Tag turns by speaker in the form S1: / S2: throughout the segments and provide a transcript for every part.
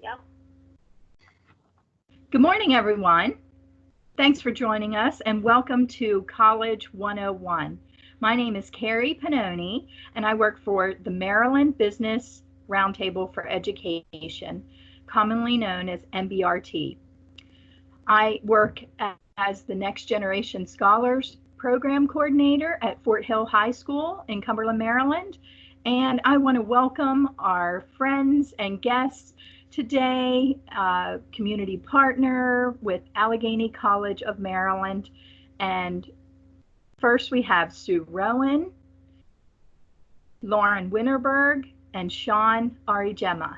S1: Yeah.
S2: Good morning, everyone. Thanks for joining us and welcome to College 101. My name is Carrie Pannoni and I work for the Maryland Business Roundtable for Education, commonly known as MBRT. I work as the Next Generation Scholars Program Coordinator at Fort Hill High School in Cumberland, Maryland. And I want to welcome our friends and guests today, community partner with Allegany College of Maryland. And first we have Sue Rowan, Lauren Winterberg, and Sean Arigema.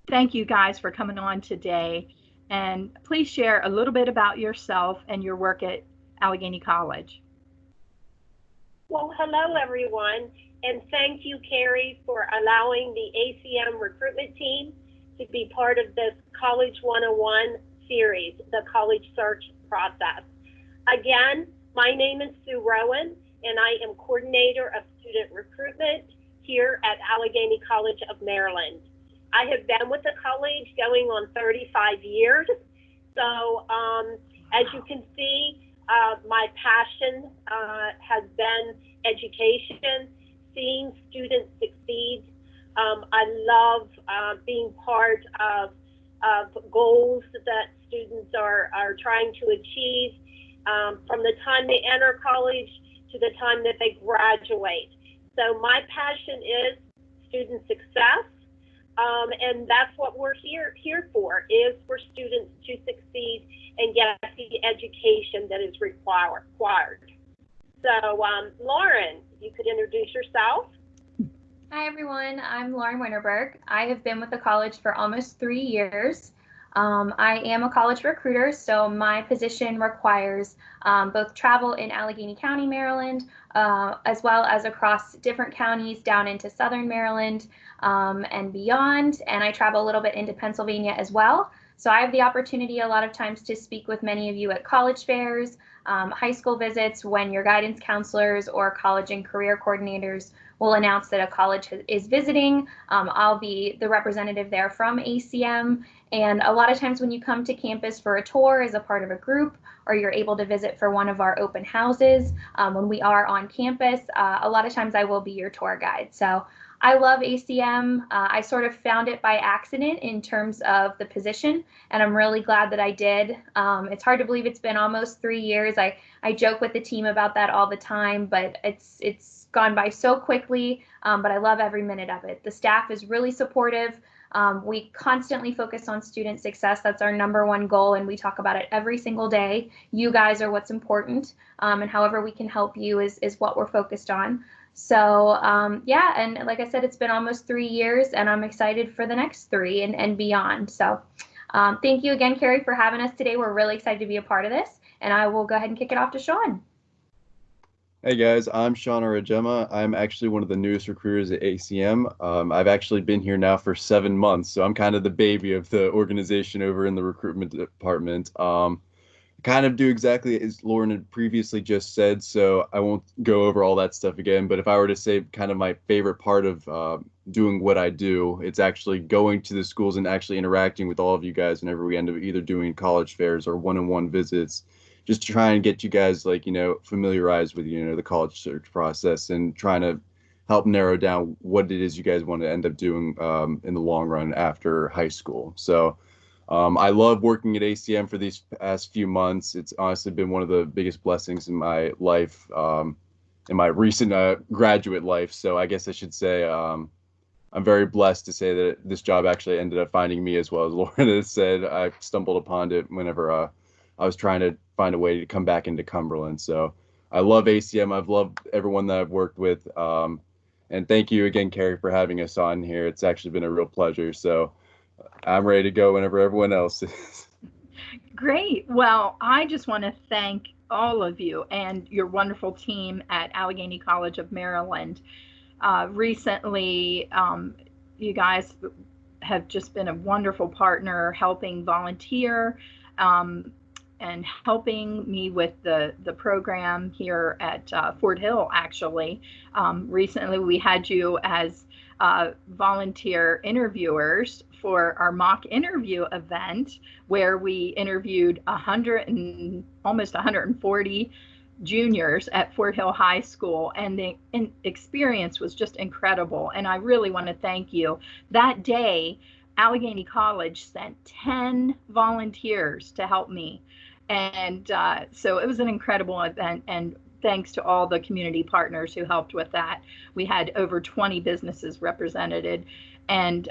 S2: Thank you guys for coming on today. And please share a little bit about yourself and your work at Allegany College.
S1: Well, hello, everyone, and thank you, Carrie, for allowing the ACM recruitment team to be part of this College 101 series, the college search process. Again, my name is Sue Rowan, and I am coordinator of student recruitment here at Allegany College of Maryland. I have been with the college going on 35 years. So as you can see, my passion has been education, seeing students succeed. I love being part of goals that students are trying to achieve from the time they enter college to the time that they graduate. So my passion is student success. And that's what we're here for, is for students to succeed and get the education that is required. So, Lauren, you could introduce yourself.
S3: Hi, everyone. I'm Lauren Winterberg. I have been with the college for almost 3 years. I am a college recruiter, so my position requires both travel in Allegany County, Maryland, as well as across different counties down into Southern Maryland and beyond. And I travel a little bit into Pennsylvania as well. So I have the opportunity a lot of times to speak with many of you at college fairs, high school visits, when your guidance counselors or college and career coordinators will announce that a college is visiting. I'll be the representative there from ACM. And a lot of times when you come to campus for a tour as a part of a group, or you're able to visit for one of our open houses, when we are on campus, a lot of times I will be your tour guide. So I love ACM. I sort of found it by accident in terms of the position, and I'm really glad that I did. It's hard to believe it's been almost 3 years. I joke with the team about that all the time, but it's gone by so quickly, but I love every minute of it. The staff is really supportive. We constantly focus on student success. That's our number one goal, and we talk about it every single day. You guys are what's important, and however we can help you is what we're focused on. So yeah, and like I said, it's been almost 3 years, and I'm excited for the next 3 and beyond. So thank you again, Carrie, for having us today. We're really excited to be a part of this, and I will go ahead and kick it off to Sean.
S4: Hey guys, I'm Sean Arigema. I'm actually one of the newest recruiters at ACM. I've actually been here now for 7 months, so I'm kind of the baby of the organization over in the recruitment department. Kind of do exactly as Lauren had previously just said, so I won't go over all that stuff again. But if I were to say kind of my favorite part of doing what I do, it's actually going to the schools and actually interacting with all of you guys whenever we end up either doing college fairs or one-on-one visits, just to try and get you guys familiarized with the college search process and trying to help narrow down what it is you guys want to end up doing in the long run after high school. So I love working at ACM for these past few months. It's honestly been one of the biggest blessings in my life, in my recent graduate life. So I guess I should say I'm very blessed to say that this job actually ended up finding me, as well as Lauren has said. I stumbled upon it whenever I was trying to find a way to come back into Cumberland. So I love ACM. I've loved everyone that I've worked with. And thank you again, Carrie, for having us on here. It's actually been a real pleasure. So I'm ready to go whenever everyone else is.
S2: Great. Well, I just want to thank all of you and your wonderful team at Allegany College of Maryland. Recently, you guys have just been a wonderful partner helping volunteer and helping me with the program here at Fort Hill, actually. Recently, we had you as volunteer interviewers for our mock interview event, where we interviewed 100 and almost 140 juniors at Fort Hill High School, and the experience was just incredible. And I really want to thank you. That day, Allegany College sent 10 volunteers to help me. And so it was an incredible event. And thanks to all the community partners who helped with that. We had over 20 businesses represented. And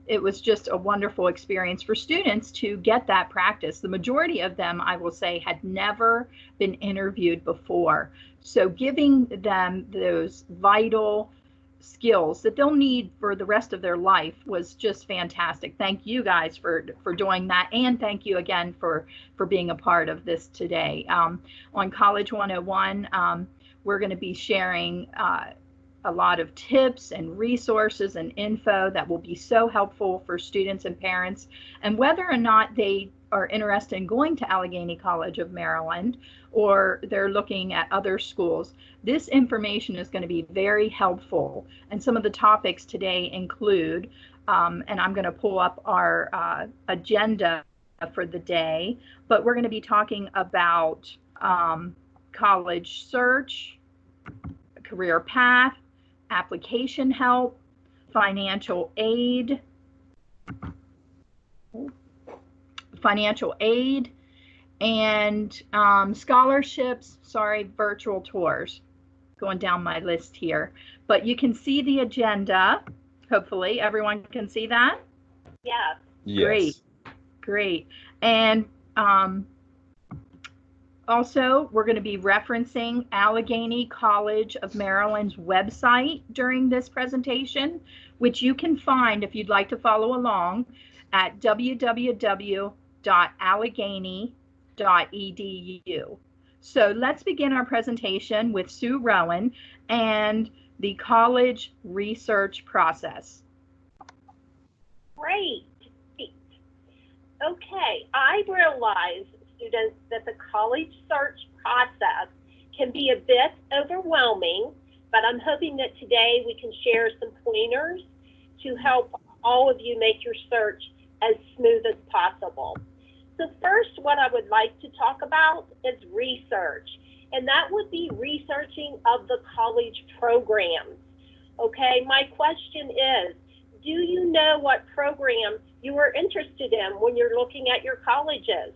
S2: it was just a wonderful experience for students to get that practice. The majority of them, I will say, had never been interviewed before. So giving them those vital skills that they'll need for the rest of their life was just fantastic. Thank you guys for doing that, and thank you again for being a part of this today. On College 101, we're going to be sharing a lot of tips and resources and info that will be so helpful for students and parents, and whether or not they are interested in going to Allegany College of Maryland or they're looking at other schools, this information is going to be very helpful. And some of the topics today include, and I'm going to pull up our agenda for the day, but we're going to be talking about college search, career path, application help, financial aid, and scholarships, virtual tours. Going down my list here. But you can see the agenda. Hopefully everyone can see that.
S1: Yeah.
S4: Yes.
S2: Great. And also, we're going to be referencing Allegany College of Maryland's website during this presentation, which you can find if you'd like to follow along at www.allegany.edu. So let's begin our presentation with Sue Rowan and the college research process.
S1: Great. Okay, I realize, students, that the college search process can be a bit overwhelming, but I'm hoping that today we can share some pointers to help all of you make your search as smooth as possible. So first, what I would like to talk about is research, and that would be researching of the college programs. Okay, my question is, do you know what program you are interested in when you're looking at your colleges?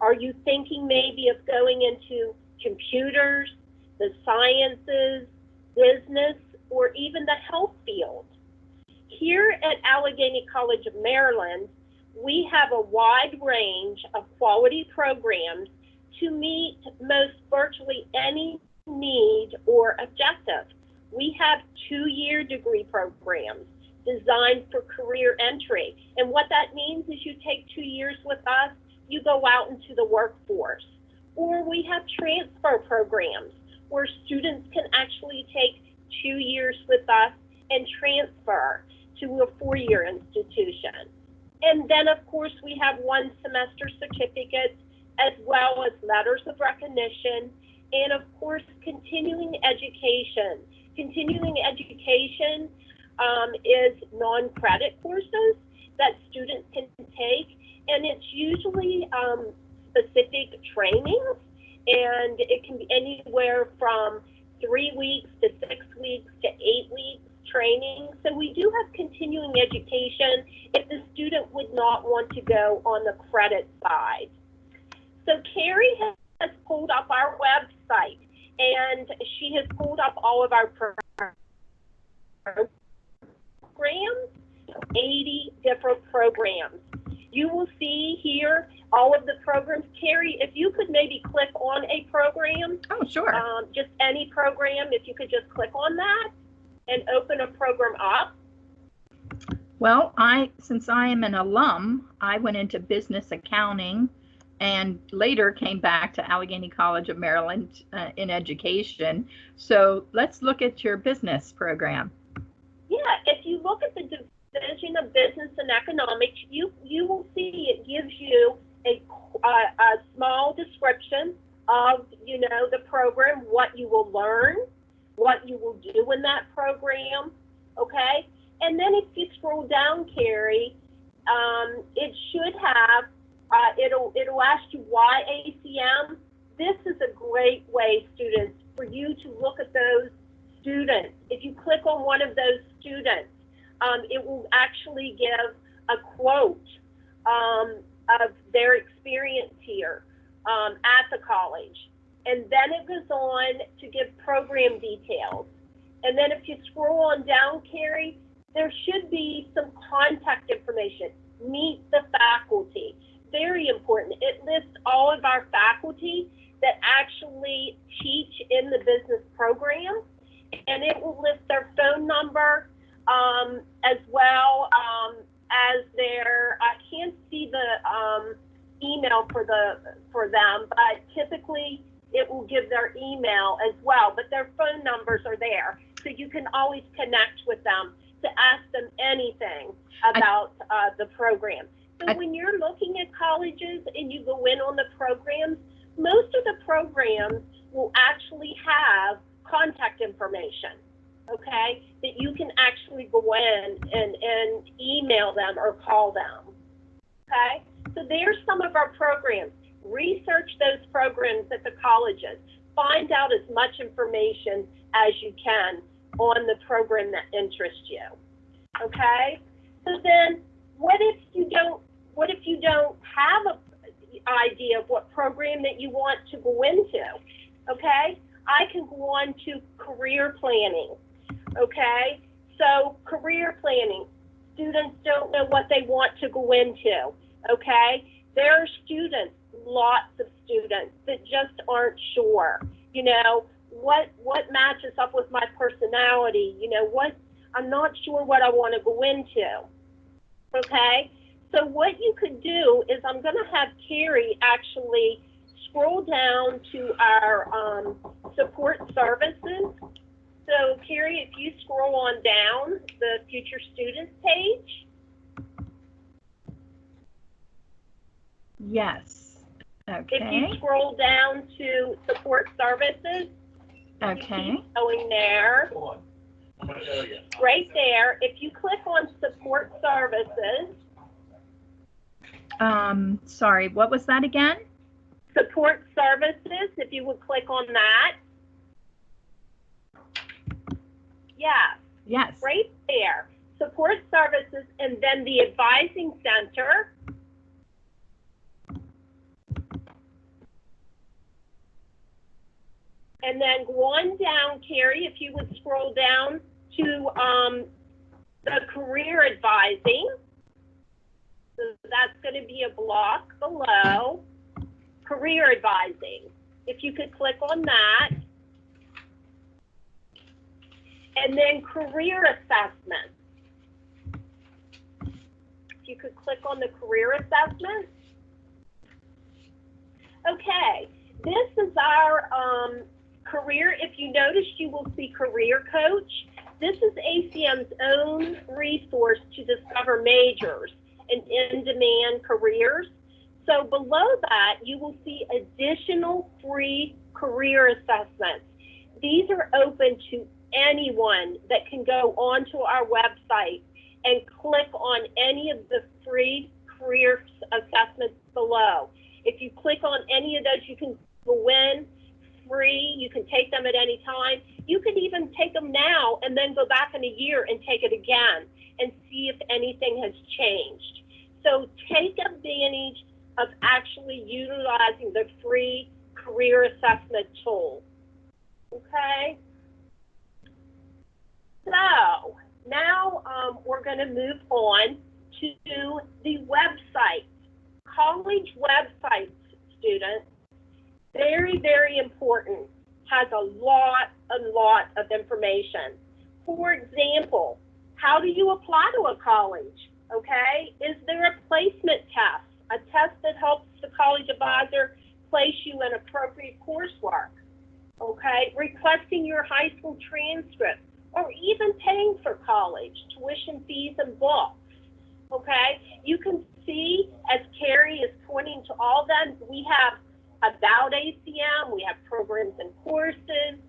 S1: Are you thinking maybe of going into computers, the sciences, business, or even the health field? Here at Allegany College of Maryland, we have a wide range of quality programs to meet most virtually any need or objective. We have 2-year degree programs designed for career entry. And what that means is you take 2 years with us, you go out into the workforce. Or we have transfer programs where students can actually take 2 years with us and transfer to a 4-year institution. And then, of course, we have 1-semester certificates, as well as letters of recognition, and of course, continuing education. Continuing education is non-credit courses that students can take, and it's usually specific trainings, and it can be anywhere from 3 weeks to 6 weeks to 8 weeks training. So we do have continuing education if the student would not want to go on the credit side. So Carrie has pulled up our website, and she has pulled up all of our programs, 80 different programs. You will see here all of the programs. Carrie, if you could maybe click on a program.
S2: Oh, sure.
S1: Just any program, if you could just click on that and open a program up.
S2: Well, since I am an alum, I went into business accounting and later came back to Allegany College of Maryland in education. So let's look at your business program.
S1: Yeah, if you look at the Division of Business and Economics, you will see it gives you a small description of, you know, the program, what you will learn, what you will do in that program, okay? And then if you scroll down, Carrie, it should have, it'll ask you why ACM. This is a great way, students, for you to look at those students. If you click on one of those students, it will actually give a quote of their experience here at the college. And then it goes on to give program details. And then if you scroll on down, Carrie, there should be some contact information. Meet the faculty. Very important. It lists all of our faculty that actually teach in the business program, and it will list their phone number as well as their, I can't see the email for them, but typically it will give their email as well, but their phone numbers are there. So you can always connect with them to ask them anything about the program. So when you're looking at colleges and you go in on the programs, most of the programs will actually have contact information, okay, that you can actually go in and email them or call them, okay? So there's some of our programs. Research those programs at the colleges. Find out as much information as you can on the program that interests you, okay? So then what if you don't have an idea of what program that you want to go into, okay? I can go on to career planning, okay? So career planning, students don't know what they want to go into, okay? There are students, lots of students, that just aren't sure, you know, what matches up with my personality, you know, I'm not sure what I want to go into, okay? So what you could do is I'm going to have Carrie actually scroll down to our support services. So Carrie, if you scroll on down the future students page.
S2: Yes. Okay.
S1: If you scroll down to support services,
S2: okay,
S1: you keep going there. Right there, if you click on support services.
S2: Sorry, what was that again?
S1: Support services, if you would click on that. Yeah.
S2: Yes.
S1: Right there. Support services, and then the advising center. And then go on down, Carrie, if you would scroll down to the career advising. So that's going to be a block below. Career advising. If you could click on that. And then career assessment. If you could click on the career assessment. Okay, this is our career. If you notice, you will see career coach. This is ACM's own resource to discover majors and in-demand careers. So below that, you will see additional free career assessments. These are open to anyone that can go onto our website and click on any of the free career assessments below. If you click on any of those, you can go in free. You can take them at any time. You can even take them now and then go back in a year and take it again and see if anything has changed. So take advantage of actually utilizing the free career assessment tool. Okay? So now we're going to move on to the website. College websites, students, very, very important, has a lot of information. For example, how do you apply to a college? Okay, is there a placement test, a test that helps the college advisor place you in appropriate coursework? Okay, requesting your high school transcript, or even paying for college, tuition fees and books. Okay, you can see, as Carrie is pointing to all of them, we have about ACM, we have programs and courses,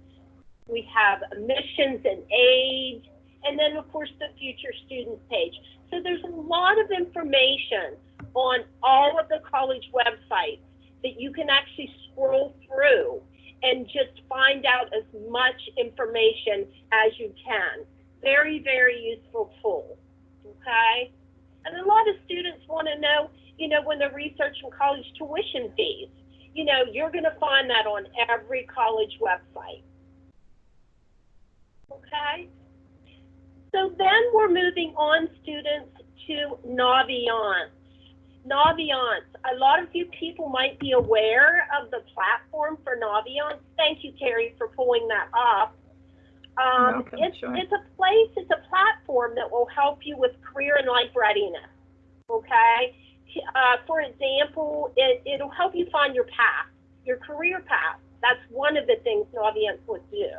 S1: we have missions and aid, and then of course the future students page. So there's a lot of information on all of the college websites that you can actually scroll through and just find out as much information as you can. Very, very useful tool, okay? And a lot of students want to know, you know, when they're researching college tuition fees, you know, you're going to find that on every college website, okay? So then we're moving on, students, to Naviance. Naviance, a lot of you people might be aware of the platform for Naviance. Thank you, Carrie, for pulling that up. It's a place, it's a platform that will help you with career and life readiness, okay? For example, it'll help you find your path, your career path. That's one of the things Naviance would do.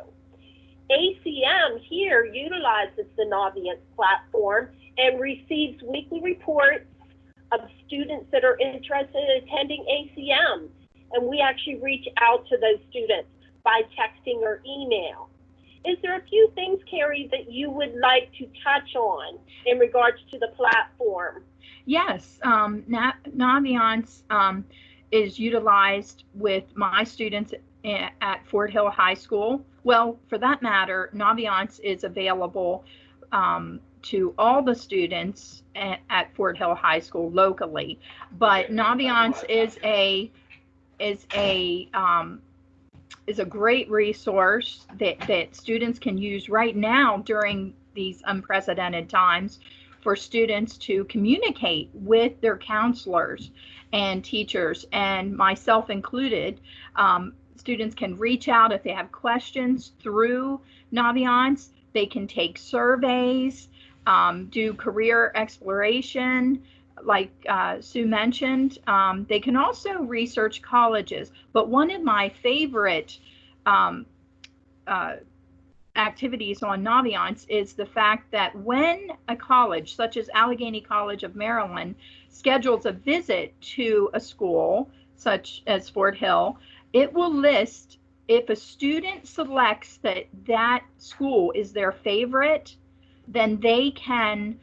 S1: ACM here utilizes the Naviance platform and receives weekly reports of students that are interested in attending ACM. And we actually reach out to those students by texting or email. Is there a few things, Carrie, that you would like to touch on in regards to the platform?
S2: Yes, Naviance is utilized with my students at Fort Hill High School. Well, for that matter, Naviance is available to all the students at Fort Hill High School locally, but Naviance is a great resource that students can use right now during these unprecedented times for students to communicate with their counselors and teachers, and myself included. Students can reach out if they have questions through Naviance. They can take surveys, do career exploration, like Sue mentioned. They can also research colleges. But one of my favorite activities on Naviance is the fact that when a college, such as Allegany College of Maryland, schedules a visit to a school, such as Fort Hill, it will list, if a student selects that school is their favorite, then they can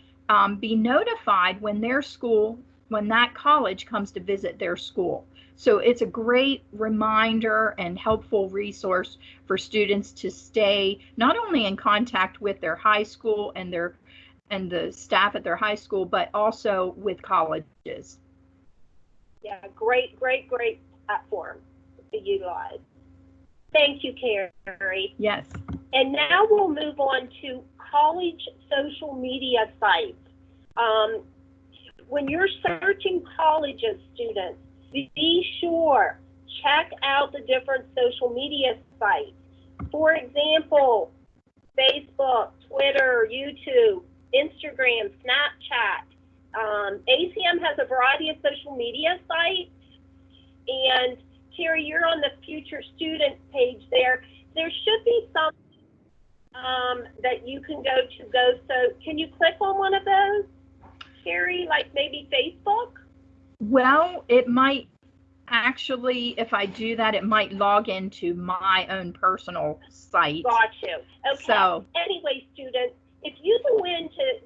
S2: be notified when that college comes to visit their school. So it's a great reminder and helpful resource for students to stay not only in contact with their high school and the staff at their high school, but also with colleges.
S1: Yeah, great platform to utilize. Thank you, Carrie.
S2: Yes.
S1: And now we'll move on to college social media sites. When you're searching colleges, students, be sure, check out the different social media sites. For example, Facebook, Twitter, YouTube, Instagram, Snapchat. ACM has a variety of social media sites. And Carrie, you're on the future student page there. There should be some that you can go to. So can you click on one of those, Carrie, like maybe Facebook?
S2: Well, it might actually, if I do that, it might log into my own personal site.
S1: Got you. Okay.
S2: So
S1: anyway, students, if you go into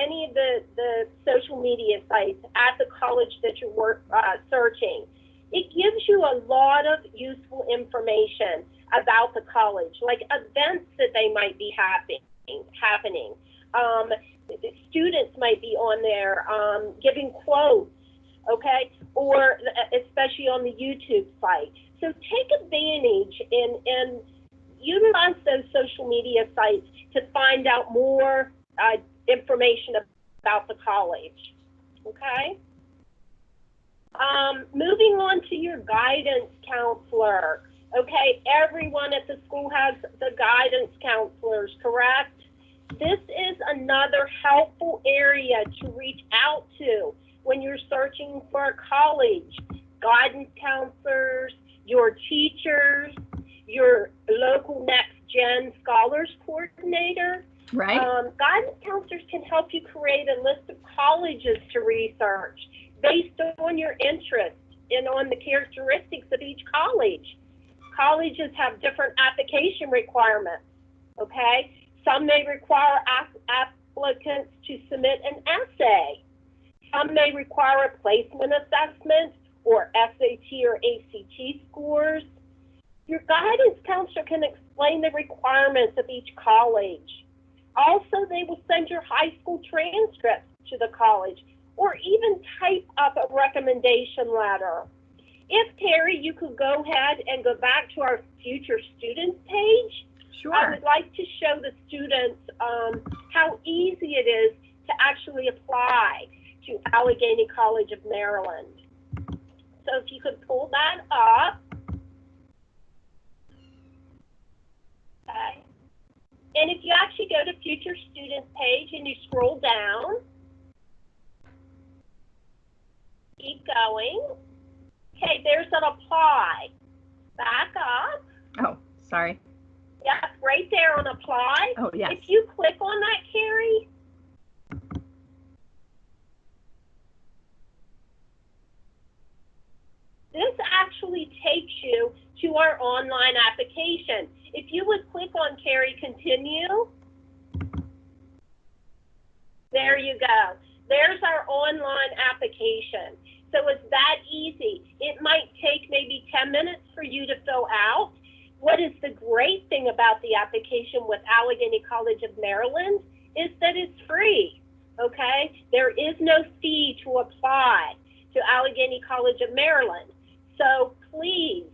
S1: any of the social media sites at the college that you're searching, it gives you a lot of useful information about the college, like events that they might be happening. Students might be on there giving quotes, okay, or especially on the YouTube site. So take advantage and utilize those social media sites to find out more information about the college, okay? Moving on to your guidance counselor. Okay, everyone at the school has the guidance counselors, correct? This is another helpful area to reach out to when you're searching for a college. Guidance counselors, your teachers, your local Next Gen Scholars Coordinator.
S2: Right.
S1: Guidance counselors can help you create a list of colleges to research. based on your interest and on the characteristics of each college. Colleges have different application requirements, okay? Some may require applicants to submit an essay. Some may require a placement assessment or SAT or ACT scores. Your guidance counselor can explain the requirements of each college. Also, they will send your high school transcripts to the college or even type up a recommendation letter. If, Terry, you could go ahead and go back to our future students page.
S2: Sure.
S1: I would like to show the students how easy it is to actually apply to Allegany College of Maryland. So if you could pull that up. Okay. And if you actually go to future students page and you scroll down, keep going. Okay, there's an apply. Back up.
S2: Oh, sorry.
S1: Yep, right there on apply.
S2: Oh, yes.
S1: If you click on that, Carrie, this actually takes you to our online application. If you would click on Carrie, continue. There you go. There's our online application. So it's that easy. It might take maybe 10 minutes for you to fill out. What is the great thing about the application with Allegany College of Maryland is that it's free, okay? There is no fee to apply to Allegany College of Maryland. So please,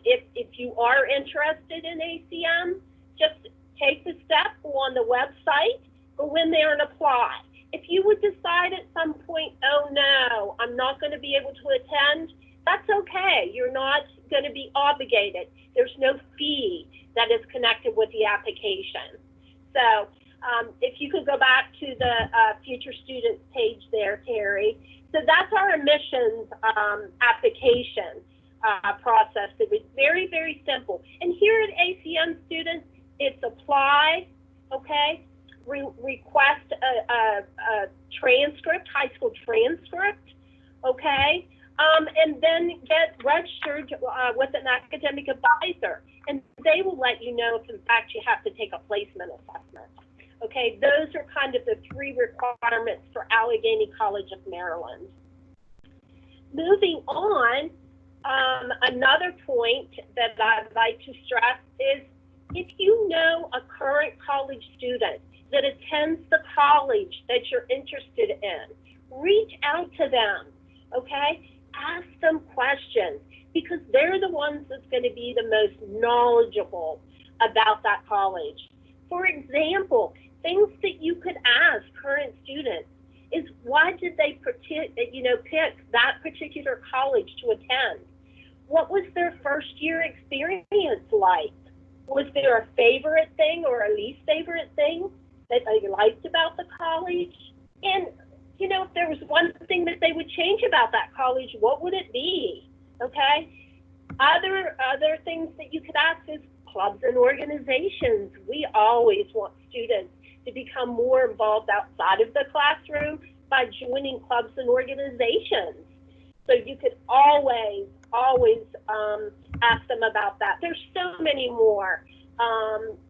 S1: if you are interested in ACM, just take the step, go on the website, go in there and apply. If you would decide at some point, oh no, I'm not going to be able to attend, that's okay. You're not going to be obligated. There's no fee that is connected with the application. So if you could go back to the future students page there, Terry. So that's our admissions application process. It was very, very simple. And here at ACM students, it's apply, okay? Request a transcript, high school transcript, okay? And then get registered with an academic advisor. And they will let you know if, in fact, you have to take a placement assessment. Okay, those are kind of the three requirements for Allegany College of Maryland. Moving on, another point that I'd like to stress is if you know a current college student that attends the college that you're interested in, reach out to them, okay? Ask them questions because they're the ones that's going to be the most knowledgeable about that college. For example, things that you could ask current students is why did they pick that particular college to attend? What was their first year experience like? Was there a favorite thing or a least favorite thing that they liked about the college? And, you know, if there was one thing that they would change about that college, what would it be? Okay? Other things that you could ask is clubs and organizations. We always want students to become more involved outside of the classroom by joining clubs and organizations. So you could always ask them about that. There's so many more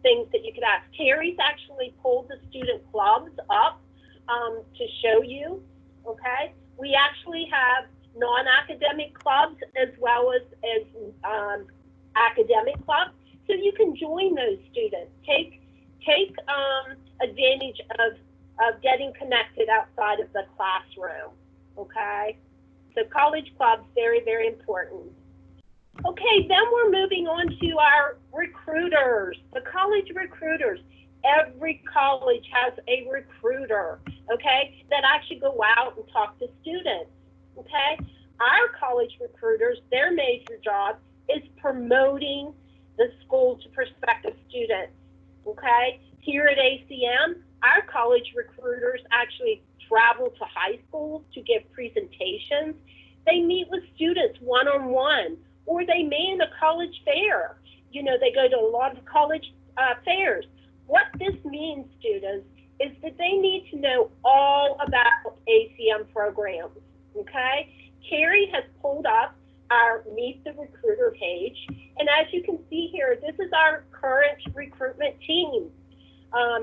S1: things that you could ask. Terry's actually pulled the student clubs up to show you, okay? We actually have non-academic clubs as well as academic clubs. So you can join those students. Take advantage of getting connected outside of the classroom, okay? So college clubs, very, very important. Okay, then we're moving on to our recruiters, the college recruiters. Every college has a recruiter, okay, that actually go out and talk to students, okay? Our college recruiters, their major job is promoting the school to prospective students, okay? Here at ACM, our college recruiters actually travel to high schools to give presentations. They meet with students one-on-one, or they man a college fair. You know, they go to a lot of college fairs. What this means, students, is that they need to know all about ACM programs, okay?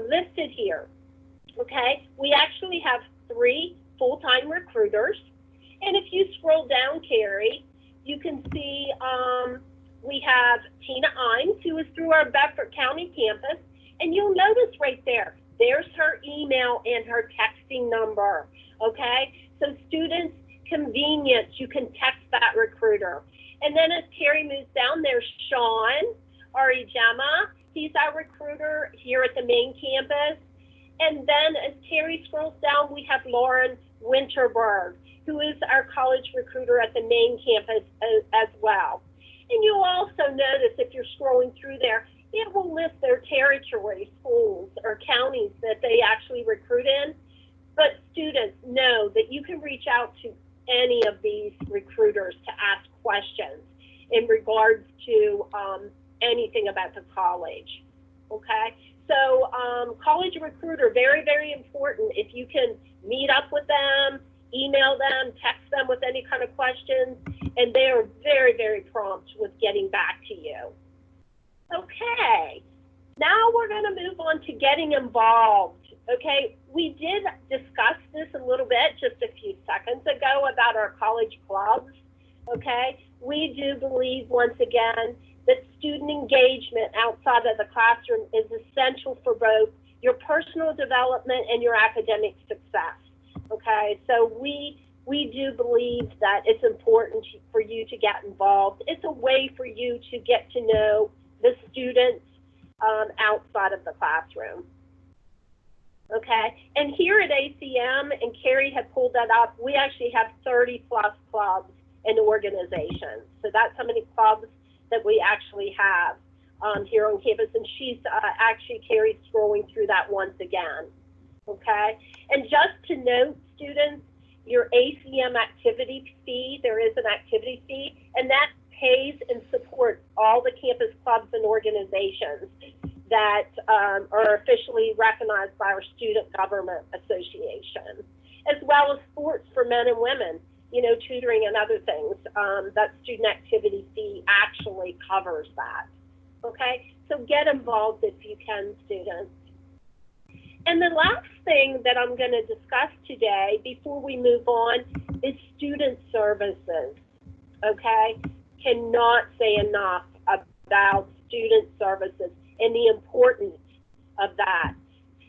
S1: listed here. Okay, we actually have 3 full-time recruiters. And if you scroll down, Carrie, you can see we have Tina Imes, who is through our Bedford County campus. And you'll notice right there, there's her email and her texting number, okay? So students, convenience, you can text that recruiter. And then as Carrie moves down, there's Sean Gemma. He's our recruiter here at the main campus. And then as Carrie scrolls down, we have Lauren Winterberg, who is our college recruiter at the main campus as well. And you'll also notice if you're scrolling through there, it will list their territory, schools, or counties that they actually recruit in. But students, know that you can reach out to any of these recruiters to ask questions in regards to anything about the college, okay? So college recruiter, very, very important. If you can meet up with them, email them, text them with any kind of questions, and they are very, very prompt with getting back to you. Okay, now we're going to move on to getting involved. Okay, we did discuss this a little bit just a few seconds ago about our college clubs. Okay, we do believe, once again, that student engagement outside of the classroom is essential for both your personal development and your academic success. Okay, so we do believe that it's important for you to get involved. It's a way for you to get to know the students outside of the classroom. Okay, and here at ACM, and Carrie had pulled that up, we actually have 30 plus clubs and organizations. So that's how many clubs that we actually have here on campus, and she's actually, Carrie's scrolling through that once again. Okay, and just to note, students, your ACM activity fee, there is an activity fee, and that pays and supports all the campus clubs and organizations that are officially recognized by our Student Government Association, as well as sports for men and women, you know, tutoring and other things. That student activity fee actually covers that. Okay, so get involved if you can, students. And the last thing that I'm going to discuss today before we move on is student services. Okay, cannot say enough about student services and the importance of that.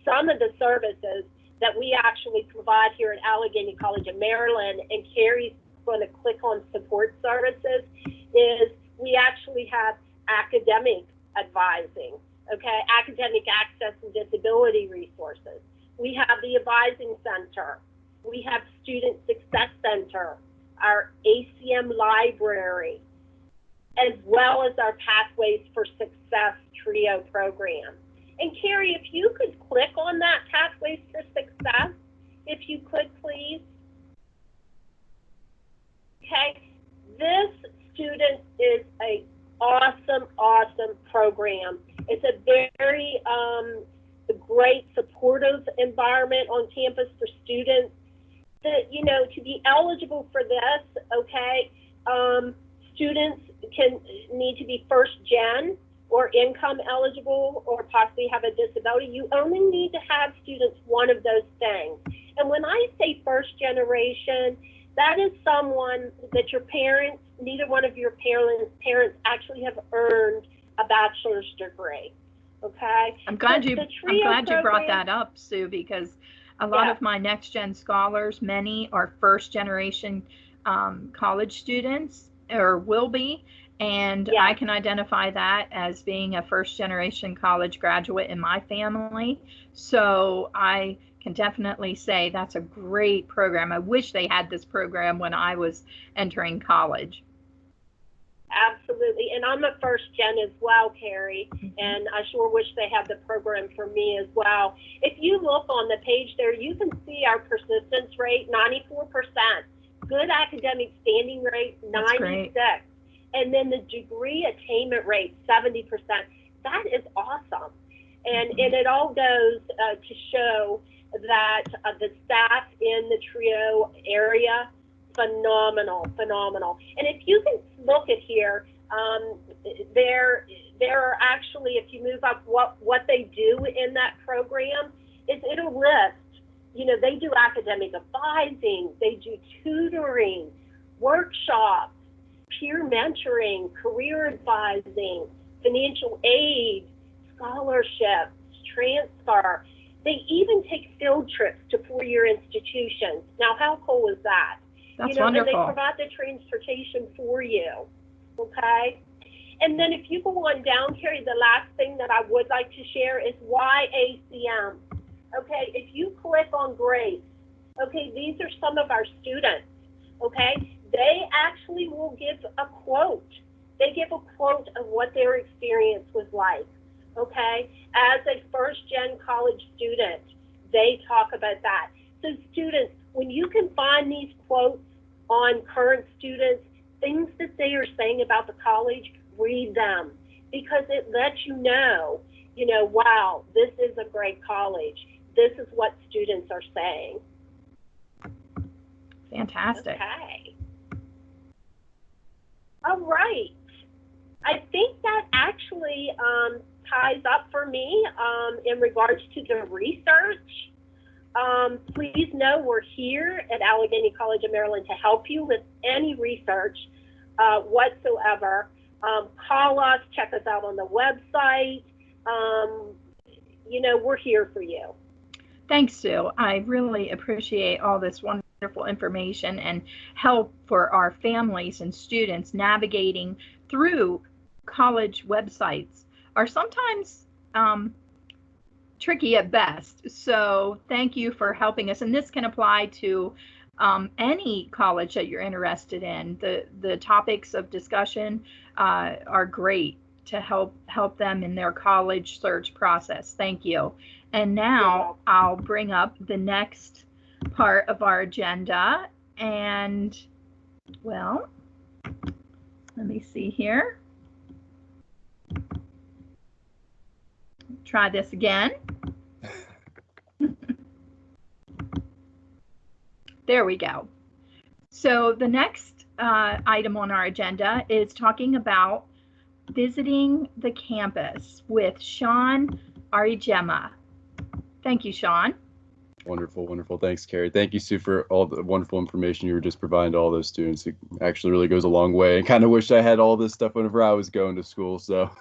S1: Some of the services that we actually provide here at Allegany College of Maryland, and Carrie's going to click on support services, is we actually have academic advising, okay, academic access and disability resources. We have the Advising Center. We have Student Success Center, our ACM library, as well as our Pathways for Success TRIO program. And Carrie, if you could click on that Pathways for Success, if you could, please. Okay, this student is a awesome program. It's a very great supportive environment on campus for students. That, you know, to be eligible for this, okay, students need to be first gen or income eligible or possibly have a disability. You only need to have students one of those things. And when I say first generation, that is someone that your parents, neither one of your parents actually have earned a bachelor's degree. Okay.
S2: I'm glad you brought that up, Sue, because a lot of my next gen scholars, many are first generation college students or will be, and I can identify that as being a first generation college graduate in my family. So I can definitely say that's a great program. I wish they had this program when I was entering college.
S1: Absolutely, and I'm a first gen as well, Carrie, and I sure wish they had the program for me as well. If you look on the page there, you can see our persistence rate, 94%, good academic standing rate, 96%, and then the degree attainment rate, 70%. That is awesome, and it all goes to show that the staff in the TRIO area, phenomenal. And if you can look at here, there are actually, if you move up, what they do in that program is it'll list, they do academic advising, they do tutoring, workshops, peer mentoring, career advising, financial aid, scholarships, transfer. They even take field trips to four-year institutions. Now, how cool is that?
S2: That's
S1: And they
S2: wonderful.
S1: provide the transportation for you, okay? And then if you go on down, Carrie, the last thing that I would like to share is why ACM. Okay, if you click on Grace, okay, these are some of our students, okay? They actually will give a quote. They give a quote of what their experience was like, okay? As a first-gen college student, they talk about that. So students, when you can find these quotes on current students, things that they are saying about the college, read them, because it lets you know, wow, this is a great college. This is what students are saying.
S2: Fantastic.
S1: Okay. All right. I think that actually ties up for me in regards to the research. Please know we're here at Allegheny College of Maryland to help you with any research whatsoever. Call us, check us out on the website. We're here for you.
S2: Thanks, Sue. I really appreciate all this wonderful information and help for our families and students navigating through college websites are sometimes tricky at best. So thank you for helping us. And this can apply to any college that you're interested in. The topics of discussion are great to help them in their college search process. Thank you. And now I'll bring up the next part of our agenda. And, well, let me see here. Try this again. There we go. So the next item on our agenda is talking about visiting the campus with Sean Arigema. Thank you, Sean.
S4: Wonderful, wonderful. Thanks, Carrie. Thank you, Sue, for all the wonderful information you were just providing to all those students. It actually really goes a long way. I kind of wish I had all this stuff whenever I was going to school. So,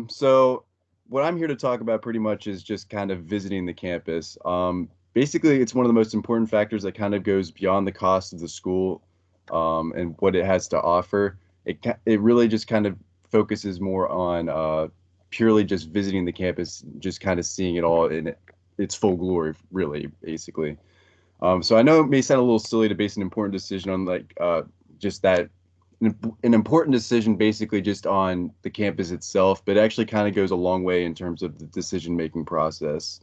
S4: so what I'm here to talk about pretty much is just kind of visiting the campus. Basically, it's one of the most important factors that kind of goes beyond the cost of the school and what it has to offer. It really just kind of focuses more on purely just visiting the campus, just kind of seeing it all in its full glory, really, basically. So I know it may sound a little silly to base an important decision on just that, an important decision basically just on the campus itself, but it actually kind of goes a long way in terms of the decision-making process.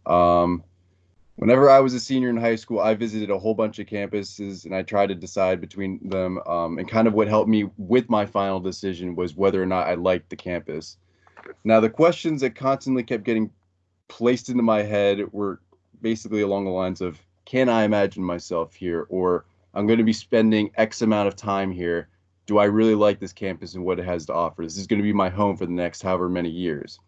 S4: Whenever I was a senior in high school, I visited a whole bunch of campuses and I tried to decide between them. And kind of what helped me with my final decision was whether or not I liked the campus. Now, the questions that constantly kept getting placed into my head were basically along the lines of, can I imagine myself here? Or I'm going to be spending X amount of time here. Do I really like this campus and what it has to offer? This is going to be my home for the next however many years.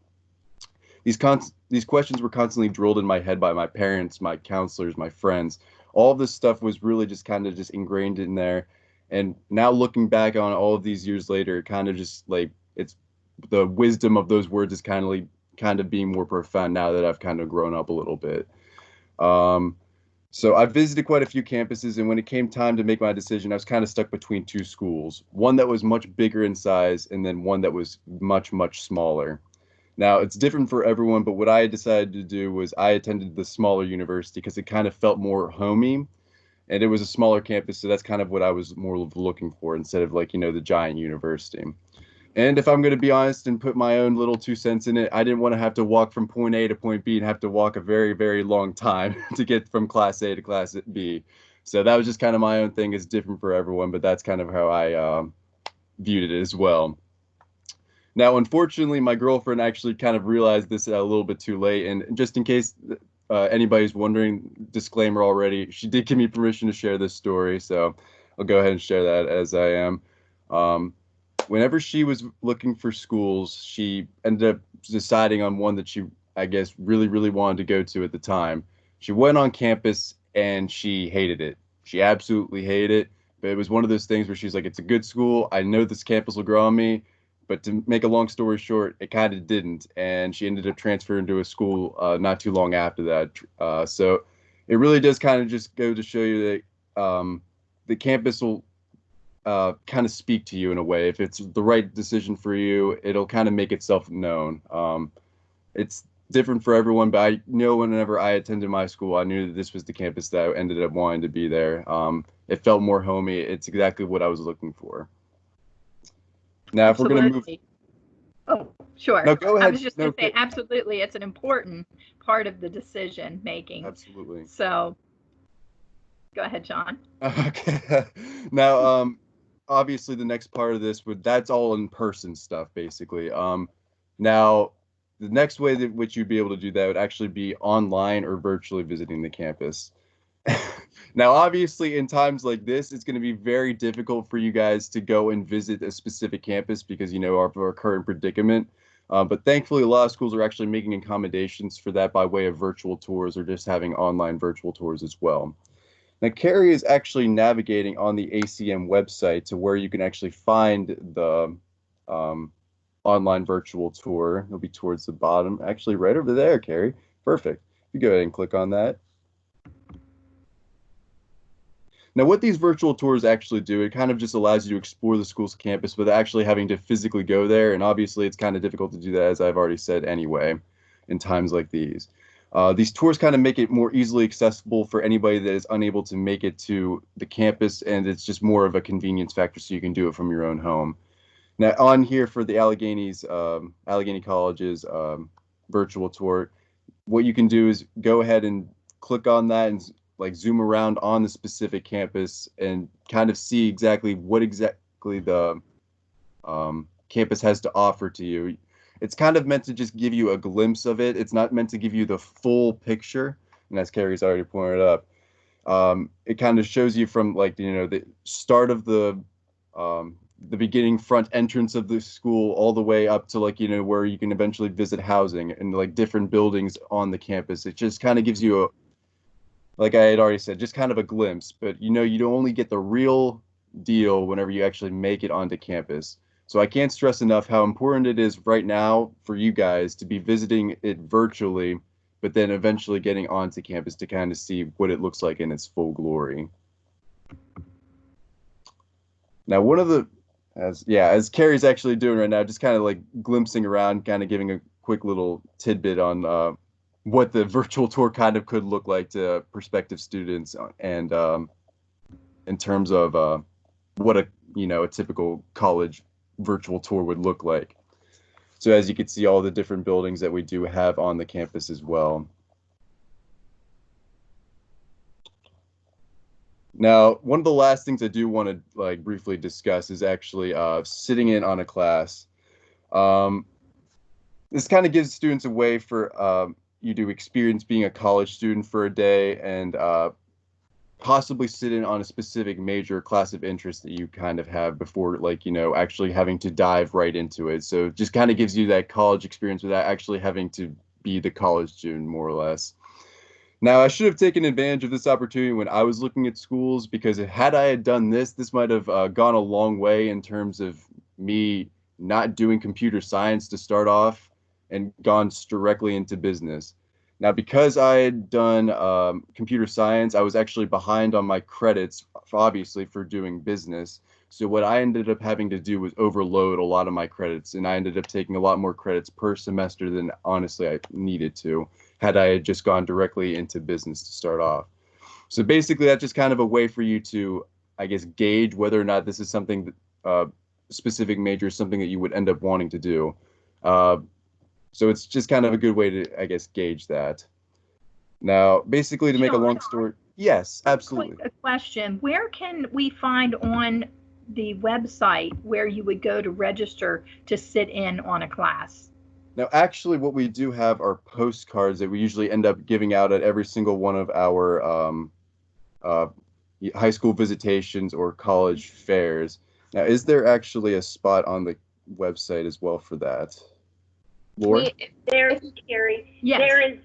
S4: These questions were constantly drilled in my head by my parents, my counselors, my friends. All of this stuff was really just kind of just ingrained in there. And now looking back on all of these years later, it kind of just it's the wisdom of those words is kind of being more profound now that I've kind of grown up a little bit. So I visited quite a few campuses, and when it came time to make my decision, I was kind of stuck between two schools, one that was much bigger in size and then one that was much, much smaller. Now, it's different for everyone, but what I decided to do was I attended the smaller university because it kind of felt more homey, and it was a smaller campus, so that's kind of what I was more looking for instead of the giant university. And if I'm going to be honest and put my own little 2 cents in it, I didn't want to have to walk from point A to point B and have to walk a very, very long time to get from class A to class B. So that was just kind of my own thing. It's different for everyone, but that's kind of how I viewed it as well. Now, unfortunately, my girlfriend actually kind of realized this a little bit too late. And just in case anybody's wondering, disclaimer already, she did give me permission to share this story. So I'll go ahead and share that as I am. whenever she was looking for schools, she ended up deciding on one that she, I guess, really, really wanted to go to at the time. She went on campus and she hated it. She absolutely hated it. But it was one of those things where she's like, it's a good school. I know this campus will grow on me. But to make a long story short, it kind of didn't. And she ended up transferring to a school not too long after that. So it really does kind of just go to show you that the campus will kind of speak to you in a way. If it's the right decision for you, it'll kind of make itself known. It's different for everyone, but I know whenever I attended my school, I knew that this was the campus that I ended up wanting to be there. It felt more homey. It's exactly what I was looking for. Now, if we're going to move.
S2: Oh, sure.
S4: No, go ahead.
S2: I was just going to say, absolutely, it's an important part of the decision making.
S4: Absolutely.
S2: So, go ahead, John.
S4: Okay. Now, obviously, the next part of this that's all in person stuff, basically. Now, the next way that which you'd be able to do that would actually be online or virtually visiting the campus. Now, obviously, in times like this, it's going to be very difficult for you guys to go and visit a specific campus because, of our current predicament. But thankfully, a lot of schools are actually making accommodations for that by way of virtual tours or just having online virtual tours as well. Now, Carrie is actually navigating on the ACM website to where you can actually find the online virtual tour. It'll be towards the bottom, actually right over there, Carrie. Perfect. You go ahead and click on that. Now, what these virtual tours actually do, it kind of just allows you to explore the school's campus without actually having to physically go there. And obviously, it's kind of difficult to do that, as I've already said anyway, in times like these. These tours kind of make it more easily accessible for anybody that is unable to make it to the campus, and it's just more of a convenience factor so you can do it from your own home. Now, on here for the Allegheny College's virtual tour, what you can do is go ahead and click on that and zoom around on the specific campus and kind of see exactly what exactly the campus has to offer to you. It's kind of meant to just give you a glimpse of it. It's not meant to give you the full picture. And as Carrie's already pointed up, it kind of shows you from the start of the beginning front entrance of the school all the way up to where you can eventually visit housing and different buildings on the campus. It just kind of gives you like I had already said, just kind of a glimpse, but you don't only get the real deal whenever you actually make it onto campus. So I can't stress enough how important it is right now for you guys to be visiting it virtually, but then eventually getting onto campus to kind of see what it looks like in its full glory. Now, one of the, as Carrie's actually doing right now, just kind of glimpsing around, kind of giving a quick little tidbit on what the virtual tour kind of could look like to prospective students, and in terms of what a typical college virtual tour would look like. So as you can see, all the different buildings that we do have on the campus as well. Now, one of the last things I do want to briefly discuss is actually sitting in on a class. This kind of gives students a way for you to experience being a college student for a day and possibly sit in on a specific major class of interest that you kind of have before actually having to dive right into it. So it just kind of gives you that college experience without actually having to be the college student, more or less. Now, I should have taken advantage of this opportunity when I was looking at schools, because had I had done this might have gone a long way in terms of me not doing computer science to start off and gone directly into business. Now, because I had done computer science, I was actually behind on my credits, obviously, for doing business. So what I ended up having to do was overload a lot of my credits, and I ended up taking a lot more credits per semester than honestly I needed to, had I had just gone directly into business to start off. So basically, that's just kind of a way for you to, I guess, gauge whether or not this is something that specific major is something that you would end up wanting to do. So it's just kind of a good way to, I guess, gauge that. Now, basically, to make a long story, yes, absolutely.
S2: A question: where can we find on the website where you would go to register to sit in on a class?
S4: Now, actually, what we do have are postcards that we usually end up giving out at every single one of our high school visitations or college fairs. Now, is there actually a spot on the website as well for that? Laura?
S1: There's, Carrie,
S2: Yes.
S1: there is,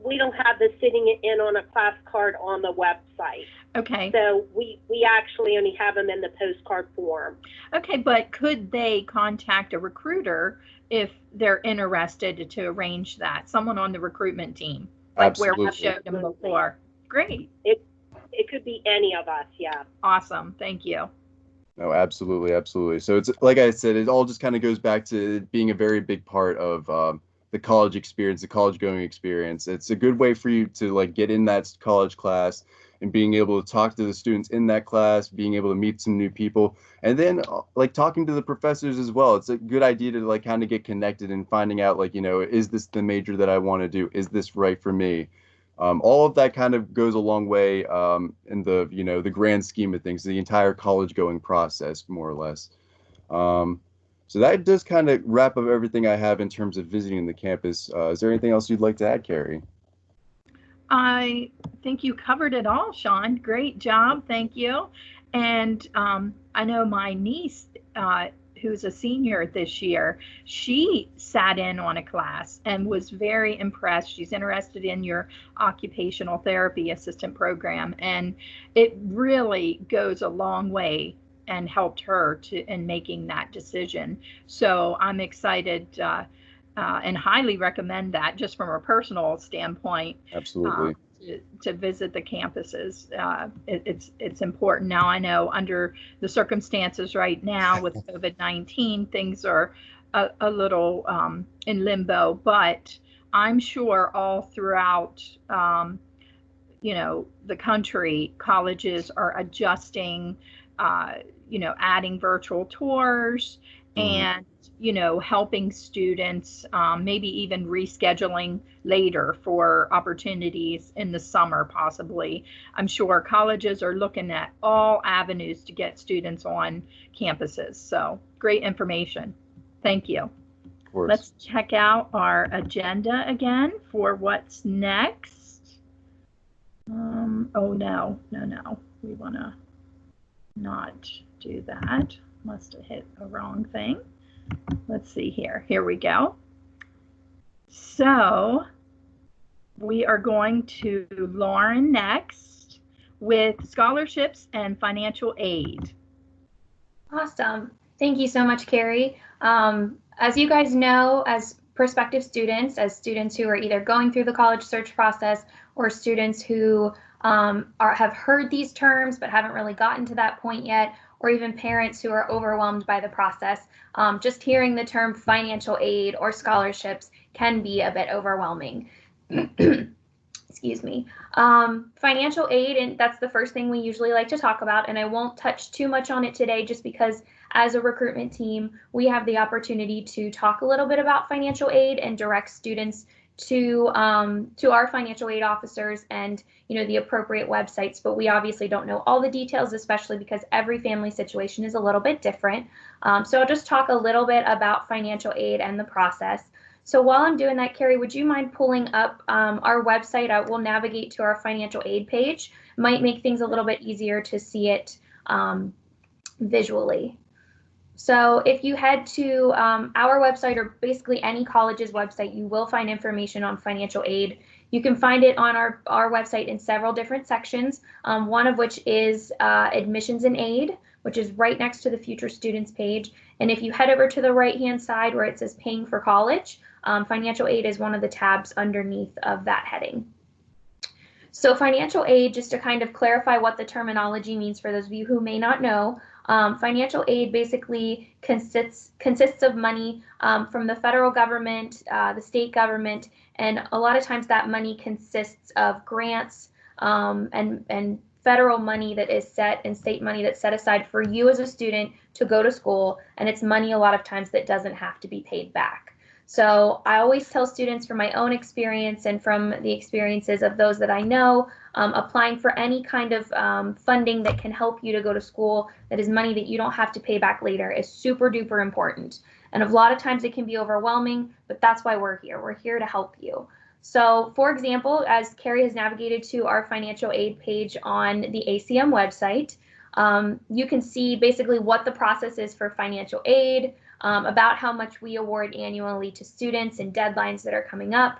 S1: we don't have the sitting in on a class card on the website.
S2: Okay.
S1: So we actually only have them in the postcard form.
S2: Okay, but could they contact a recruiter if they're interested to arrange that? Someone on the recruitment team, like where we
S4: Absolutely.
S2: showed them before. Great.
S1: It could be any of us, yeah.
S2: Awesome. Thank you.
S4: No, absolutely, absolutely. So it's like I said, it all just kind of goes back to it being a very big part of the college experience, the college going experience. It's a good way for you to like get in that college class and being able to talk to the students in that class, being able to meet some new people, and then like talking to the professors as well. It's a good idea to like kind of get connected and finding out like, is this the major that I want to do? Is this right for me? All of that kind of goes a long way in the grand scheme of things, the entire college going process, more or less. So that does kind of wrap up everything I have in terms of visiting the campus. Is there anything else you'd like to add, Carrie?
S2: I think you covered it all, Sean. Great job. Thank you. And I know my niece, who's a senior this year, she sat in on a class and was very impressed. She's interested in your occupational therapy assistant program, and it really goes a long way and helped her in making that decision. So I'm excited and highly recommend that just from a personal standpoint.
S4: Absolutely.
S2: To visit the campuses. It's important. Now I know under the circumstances right now with COVID-19, things are a little in limbo, but I'm sure all throughout the country, colleges are adjusting, adding virtual tours and helping students, maybe even rescheduling later for opportunities in the summer, possibly. I'm sure colleges are looking at all avenues to get students on campuses. So great information. Thank you.
S4: Of course.
S2: Let's check out our agenda again for what's next. Oh, no. We want to not do that. Must have hit a wrong thing. Let's see here. Here we go. So we are going to Lauren next with scholarships and financial aid.
S3: Awesome. Thank you so much, Carrie. As you guys know, as prospective students, as students who are either going through the college search process or students who have heard these terms but haven't really gotten to that point yet, or even parents who are overwhelmed by the process, just hearing the term financial aid or scholarships can be a bit overwhelming. Excuse me. Financial aid, and that's the first thing we usually like to talk about, and I won't touch too much on it today just because as a recruitment team, we have the opportunity to talk a little bit about financial aid and direct students to our financial aid officers and the appropriate websites, but we obviously don't know all the details, especially because every family situation is a little bit different. So I'll just talk a little bit about financial aid and the process. So while I'm doing that, Carrie, would you mind pulling up our website? I will navigate to our financial aid page. Might make things a little bit easier to see it visually. So if you head to our website or basically any college's website, you will find information on financial aid. You can find it on our website in several different sections, one of which is admissions and aid, which is right next to the future students page. And if you head over to the right-hand side where it says paying for college, financial aid is one of the tabs underneath of that heading. So financial aid, just to kind of clarify what the terminology means for those of you who may not know, financial aid basically consists of money from the federal government, the state government, and a lot of times that money consists of grants and federal money that is set and state money that's set aside for you as a student to go to school, and it's money a lot of times that doesn't have to be paid back. So I always tell students from my own experience and from the experiences of those that I know, applying for any kind of funding that can help you to go to school, that is money that you don't have to pay back later, is super duper important. And a lot of times it can be overwhelming, but that's why we're here. We're here to help you. So for example, as Carrie has navigated to our financial aid page on the ACM website, You can see basically what the process is for financial aid, about how much we award annually to students and deadlines that are coming up.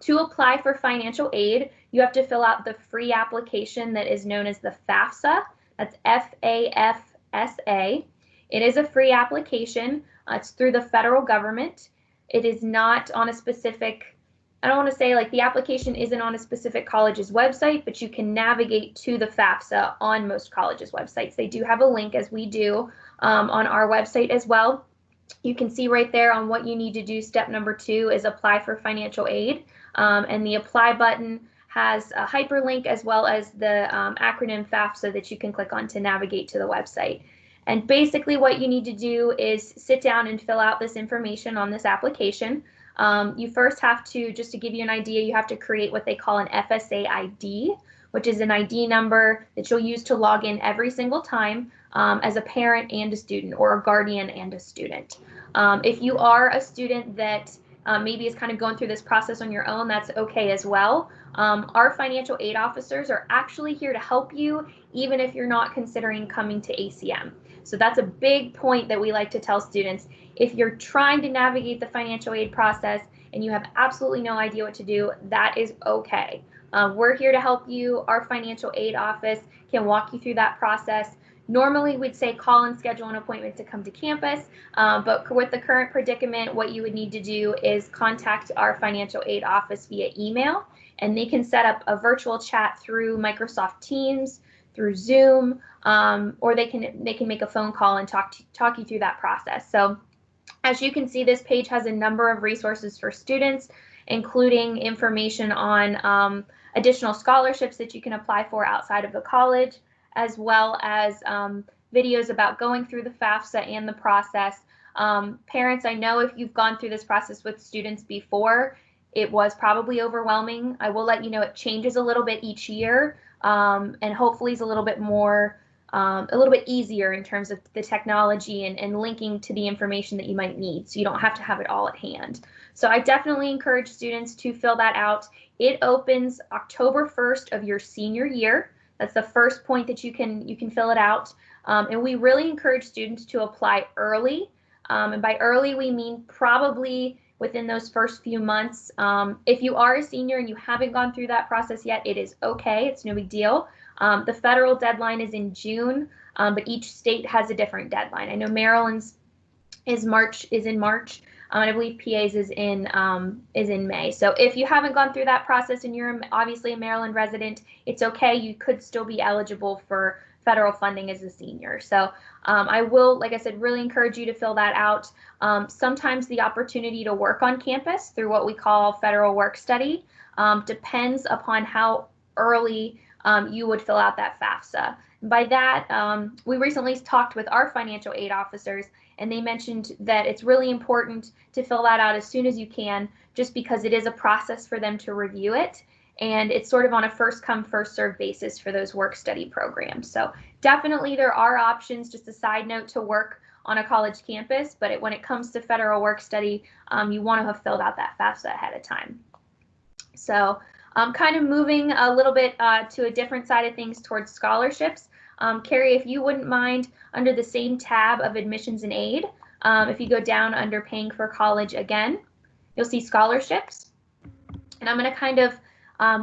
S3: To apply for financial aid, you have to fill out the free application that is known as the FAFSA. That's FAFSA. It is a free application. It's through the federal government. It is not on a specific, I don't want to say like the application isn't on a specific college's website, but you can navigate to the FAFSA on most colleges' websites. They do have a link, as we do, on our website as well. You can see right there on what you need to do. Step number 2 is apply for financial aid. And the apply button has a hyperlink as well as the acronym FAFSA that you can click on to navigate to the website. And basically what you need to do is sit down and fill out this information on this application. You first have to, just to give you an idea, you have to create what they call an FSA ID, which is an ID number that you'll use to log in every single time as a parent and a student, or a guardian and a student. If you are a student that maybe is kind of going through this process on your own, that's okay as well. Our financial aid officers are actually here to help you, even if you're not considering coming to ACM. So that's a big point that we like to tell students. If you're trying to navigate the financial aid process and you have absolutely no idea what to do, that is okay. We're here to help you. Our financial aid office can walk you through that process. Normally, we'd say call and schedule an appointment to come to campus, but with the current predicament, what you would need to do is contact our financial aid office via email, and they can set up a virtual chat through Microsoft Teams, through Zoom, or they can make a phone call and talk you through that process. So as you can see, this page has a number of resources for students, including information on additional scholarships that you can apply for outside of the college, as well as videos about going through the FAFSA and the process. Parents, I know if you've gone through this process with students before, it was probably overwhelming. I will let you know it changes a little bit each year, and hopefully is a little bit more, a little bit easier in terms of the technology and linking to the information that you might need, so you don't have to have it all at hand. So I definitely encourage students to fill that out. It opens October 1st of your senior year. That's the first point that you can fill it out. And we really encourage students to apply early. And by early, we mean probably within those first few months. If you are a senior and you haven't gone through that process yet, it is okay. It's no big deal. The federal deadline is in June, but each state has a different deadline. I know Maryland's is in March. And I believe PA's is in May. So if you haven't gone through that process and you're obviously a Maryland resident, it's okay. You could still be eligible for federal funding as a senior. So I will, like I said, really encourage you to fill that out. Sometimes the opportunity to work on campus through what we call federal work study depends upon how early you would fill out that FAFSA. By that, we recently talked with our financial aid officers, and they mentioned that it's really important to fill that out as soon as you can, just because it is a process for them to review it. And it's sort of on a first come, first served basis for those work study programs. So definitely there are options, just a side note, to work on a college campus, but when it comes to federal work study, you want to have filled out that FAFSA ahead of time. So kind of moving a little bit to a different side of things towards scholarships. Carrie, if you wouldn't mind, under the same tab of admissions and aid, if you go down under paying for college again, you'll see scholarships. And I'm going to kind of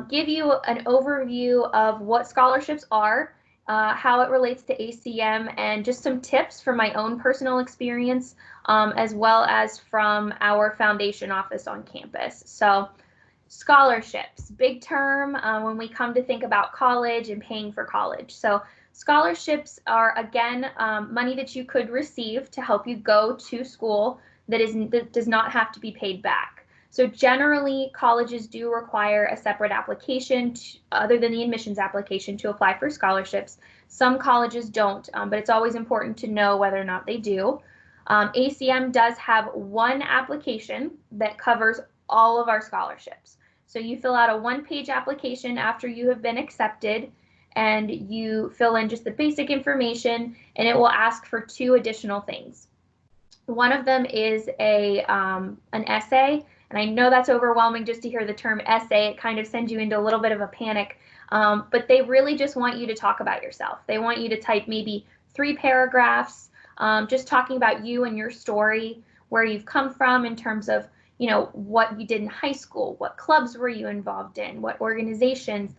S3: give you an overview of what scholarships are, how it relates to ACM, and just some tips from my own personal experience, as well as from our foundation office on campus. So scholarships, big term when we come to think about college and paying for college. So scholarships are, again, money that you could receive to help you go to school that does not have to be paid back. So generally, colleges do require a separate application other than the admissions application to apply for scholarships. Some colleges don't, but it's always important to know whether or not they do. ACM does have one application that covers all of our scholarships. So you fill out a one-page application after you have been accepted, and you fill in just the basic information, and it will ask for 2 additional things. One of them is an essay, And I know that's overwhelming just to hear the term essay. It kind of sends you into a little bit of a panic. But they really just want you to talk about yourself. They want you to type maybe 3 paragraphs, just talking about you and your story, where you've come from in terms of, what you did in high school, what clubs were you involved in, what organizations,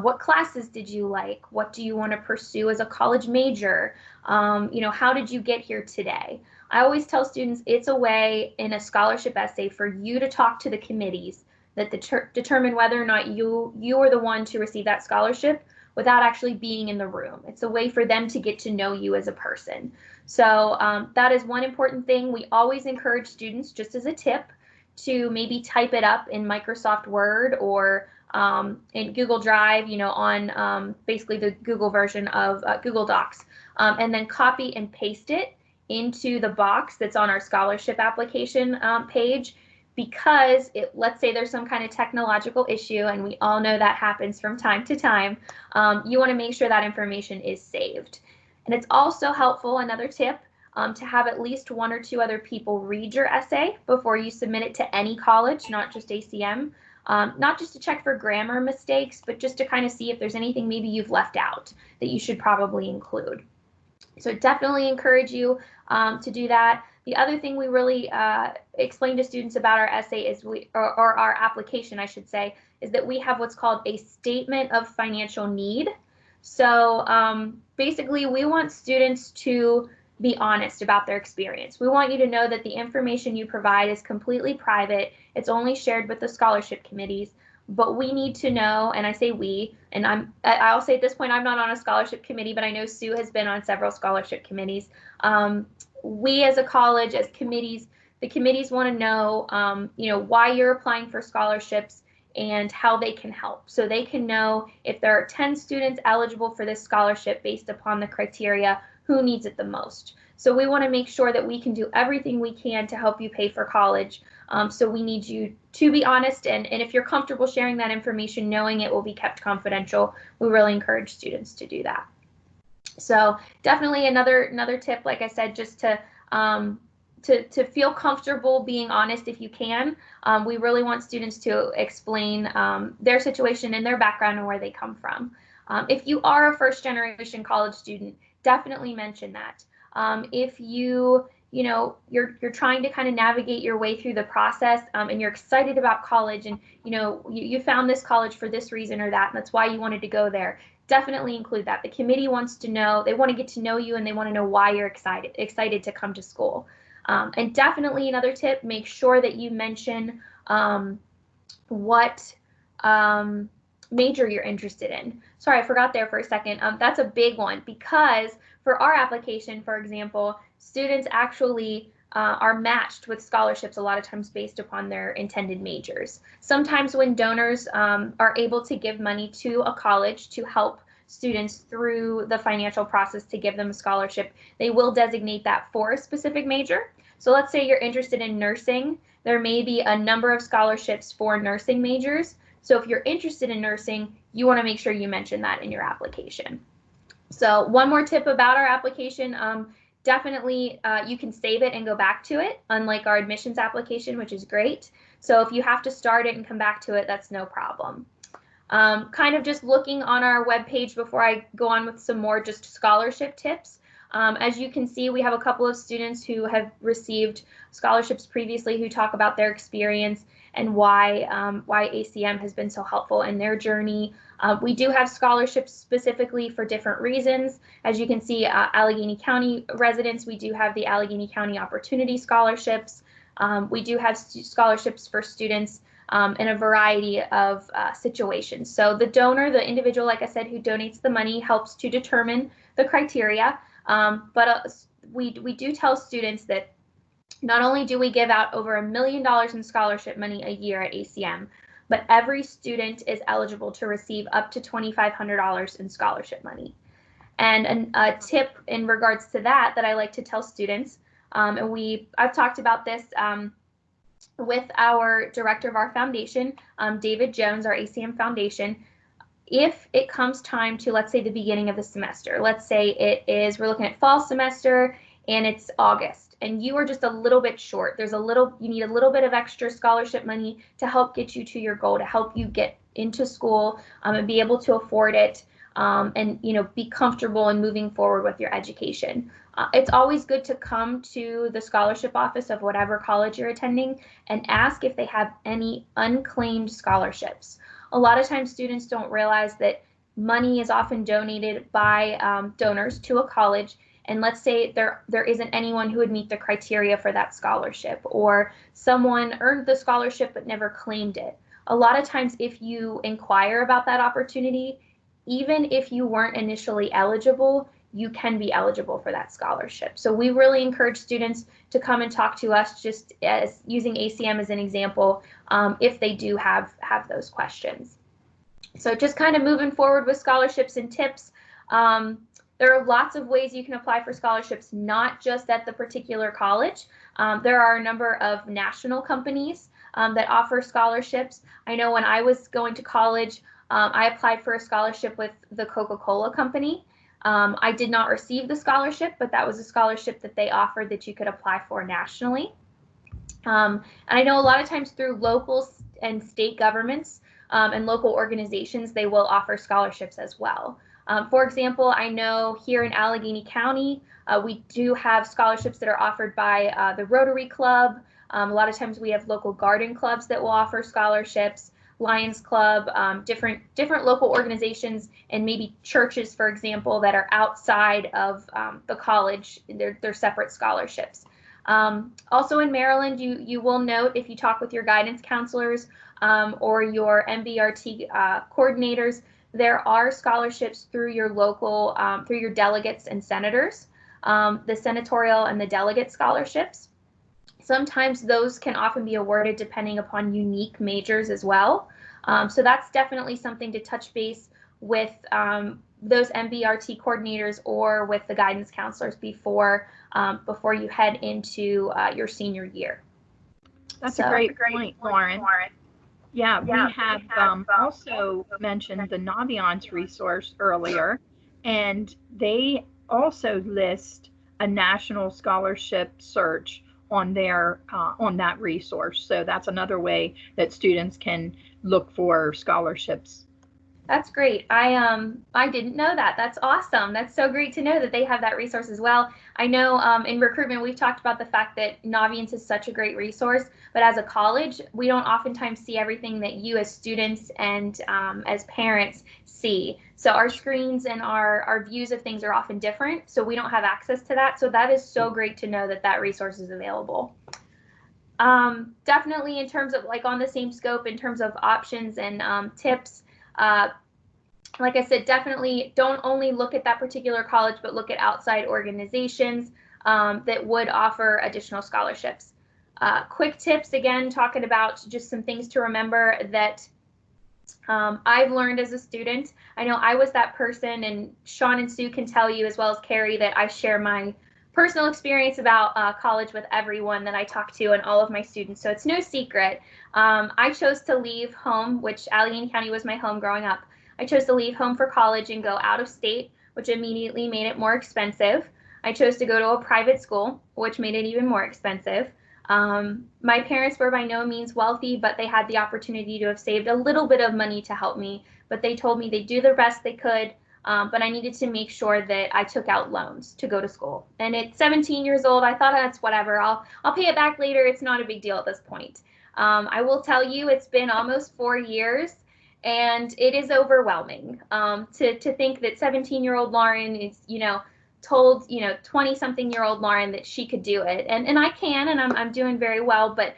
S3: what classes did you like, what do you want to pursue as a college major, how did you get here today? I always tell students it's a way in a scholarship essay for you to talk to the committees that determine whether or not you are the one to receive that scholarship without actually being in the room. It's a way for them to get to know you as a person. So that is one important thing. We always encourage students, just as a tip, to maybe type it up in Microsoft Word or in Google Drive, on basically the Google version of Google Docs, and then copy and paste it into the box that's on our scholarship application page. Because let's say there's some kind of technological issue, and we all know that happens from time to time, you want to make sure that information is saved. And it's also helpful, another tip, to have at least 1 or 2 other people read your essay before you submit it to any college, not just ACM, not just to check for grammar mistakes, but just to kind of see if there's anything maybe you've left out that you should probably include. So definitely encourage you to do that. The other thing we really explain to students about our essay is or our application, I should say, is that we have what's called a statement of financial need. So basically, we want students to be honest about their experience. We want you to know that the information you provide is completely private. It's only shared with the scholarship committees. But we need to know, and I say we, and I'll say at this point, I'm not on a scholarship committee, but I know Sue has been on several scholarship committees. We as a college, as committees, the committees want to know, why you're applying for scholarships and how they can help. So they can know if there are 10 students eligible for this scholarship based upon the criteria, who needs it the most. So we want to make sure that we can do everything we can to help you pay for college. So we need you to be honest, and if you're comfortable sharing that information, knowing it will be kept confidential, we really encourage students to do that. So definitely another tip, like I said, just to feel comfortable being honest if you can. We really want students to explain their situation and their background and where they come from. If you are a first-generation college student, definitely mention that. If you're trying to kind of navigate your way through the process, and you're excited about college, and you found this college for this reason or that, and that's why you wanted to go there, definitely include that. The committee wants to know, they want to get to know you, and they want to know why you're excited to come to school. And definitely another tip, make sure that you mention what major you're interested in. Sorry, I forgot there for a second. That's a big one, because for our application, for example, students actually are matched with scholarships a lot of times based upon their intended majors. Sometimes when donors are able to give money to a college to help students through the financial process to give them a scholarship, they will designate that for a specific major. So let's say you're interested in nursing. There may be a number of scholarships for nursing majors. So if you're interested in nursing, you want to make sure you mention that in your application. So one more tip about our application, definitely you can save it and go back to it, unlike our admissions application, which is great. So if you have to start it and come back to it, that's no problem. Kind of just looking on our webpage before I go on with some more just scholarship tips. As you can see, we have a couple of students who have received scholarships previously who talk about their experience and why ACM has been so helpful in their journey. We do have scholarships specifically for different reasons. As you can see, Allegany County residents, we do have the Allegany County Opportunity Scholarships. We do have scholarships for students in a variety of situations. So the donor, the individual, like I said, who donates the money helps to determine the criteria. But we do tell students that not only do we give out over $1 million in scholarship money a year at ACM, but every student is eligible to receive up to $2,500 in scholarship money. And a tip in regards to that I like to tell students, and I've talked about this with our director of our foundation, David Jones, our ACM Foundation. If it comes time to, let's say, the beginning of the semester, let's say we're looking at fall semester and it's August and you are just a little bit short. You need a little bit of extra scholarship money to help get you to your goal, to help you get into school and be able to afford it, and be comfortable in moving forward with your education. It's always good to come to the scholarship office of whatever college you're attending and ask if they have any unclaimed scholarships. A lot of times students don't realize that money is often donated by donors to a college, and let's say there isn't anyone who would meet the criteria for that scholarship, or someone earned the scholarship but never claimed it. A lot of times if you inquire about that opportunity, even if you weren't initially eligible, you can be eligible for that scholarship. So we really encourage students to come and talk to us, just as using ACM as an example, if they do have those questions. So just kind of moving forward with scholarships and tips. There are lots of ways you can apply for scholarships, not just at the particular college. There are a number of national companies that offer scholarships. I know when I was going to college, I applied for a scholarship with the Coca-Cola company. I did not receive the scholarship, but that was a scholarship that they offered that you could apply for nationally. And I know a lot of times through local and state governments and local organizations, they will offer scholarships as well. For example, I know here in Allegany County, we do have scholarships that are offered by the Rotary Club. A lot of times we have local garden clubs that will offer scholarships, Lions Club, different local organizations, and maybe churches, for example, that are outside of the college. They're separate scholarships. Also in Maryland, you will note, if you talk with your guidance counselors or your MBRT coordinators, there are scholarships through your local, through your delegates and senators, the senatorial and the delegate scholarships. Sometimes those can often be awarded depending upon unique majors as well. So that's definitely something to touch base with those MBRT coordinators or with the guidance counselors before you head into your senior year.
S2: That's a great point, Lauren. Yeah, we have also mentioned the Naviance resource earlier, and they also list a national scholarship search on their on that resource. So that's another way that students can look for scholarships.
S3: That's great. I didn't know that. That's awesome. That's so great to know that they have that resource as well. I know in recruitment we've talked about the fact that Naviance is such a great resource, but as a college we don't oftentimes see everything that you as students and as parents see. So our screens and our views of things are often different, so we don't have access to that. So that is so great to know that that resource is available. Definitely in terms of, like, on the same scope, in terms of options and tips, like I said, definitely don't only look at that particular college, but look at outside organizations that would offer additional scholarships. Quick tips, again, talking about just some things to remember that I've learned as a student. I know I was that person, and Sean and Sue can tell you as well as Carrie that I share my personal experience about college with everyone that I talk to and all of my students, so it's no secret. I chose to leave home, which Allegany County was my home growing up. I chose to leave home for college and go out of state, which immediately made it more expensive. I chose to go to a private school, which made it even more expensive. My parents were by no means wealthy, but they had the opportunity to have saved a little bit of money to help me, but they told me they'd do the best they could. But I needed to make sure that I took out loans to go to school. And at 17 years old, I thought, that's whatever. I'll pay it back later. It's not a big deal at this point. I will tell you, it's been almost 4 years, and it is overwhelming to think that 17-year-old Lauren is, told, 20-something-year-old Lauren that she could do it. And I can, and I'm doing very well, but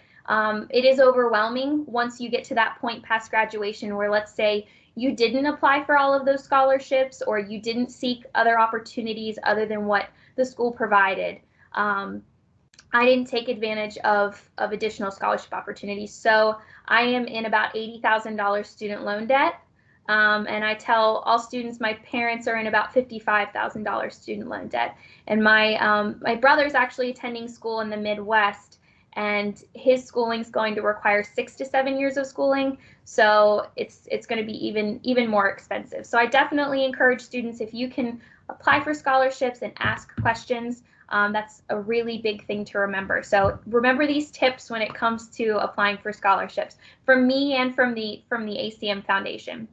S3: it is overwhelming once you get to that point past graduation where, let's say, you didn't apply for all of those scholarships, or you didn't seek other opportunities other than what the school provided. I didn't take advantage of additional scholarship opportunities. So I am in about $80,000 student loan debt. And I tell all students my parents are in about $55,000 student loan debt. And my brother's actually attending school in the Midwest, and his schooling is going to require 6 to 7 years of schooling. So it's going to be even more expensive. So I definitely encourage students, if you can apply for scholarships and ask questions, That's a really big thing to remember. So remember these tips when it comes to applying for scholarships from me and from the ACM Foundation.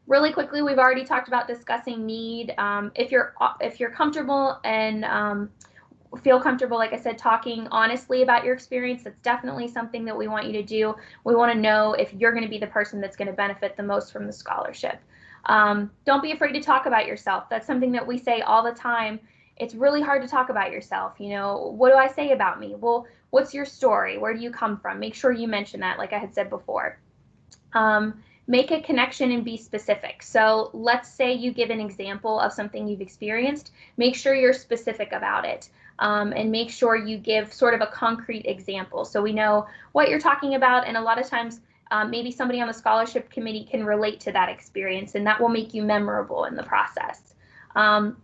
S3: Really quickly, we've already talked about discussing need. If you're comfortable and feel comfortable, like I said, talking honestly about your experience, that's definitely something that we want you to do. We want to know if you're going to be the person that's going to benefit the most from the scholarship. Don't be afraid to talk about yourself. That's something that we say all the time. It's really hard to talk about yourself. You know, what do I say about me? Well, what's your story? Where do you come from? Make sure you mention that, like I had said before. Make a connection and be specific. So let's say you give an example of something you've experienced. Make sure you're specific about it. And make sure you give sort of a concrete example so we know what you're talking about. And a lot of times, maybe somebody on the scholarship committee can relate to that experience, and that will make you memorable in the process.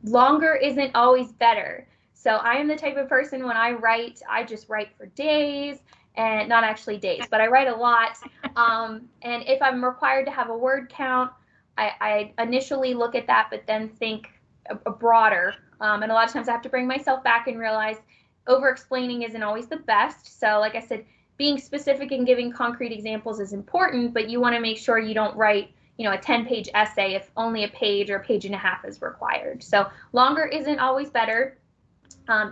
S3: Longer isn't always better. So I am the type of person, when I write, I just write for days, and not actually days, but I write a lot. And if I'm required to have a word count, I initially look at that, but then think broader. And a lot of times I have to bring myself back and realize over-explaining isn't always the best. So like I said, being specific and giving concrete examples is important, but you want to make sure you don't write, you know, a 10-page essay if only a page or a page and a half is required. So longer isn't always better.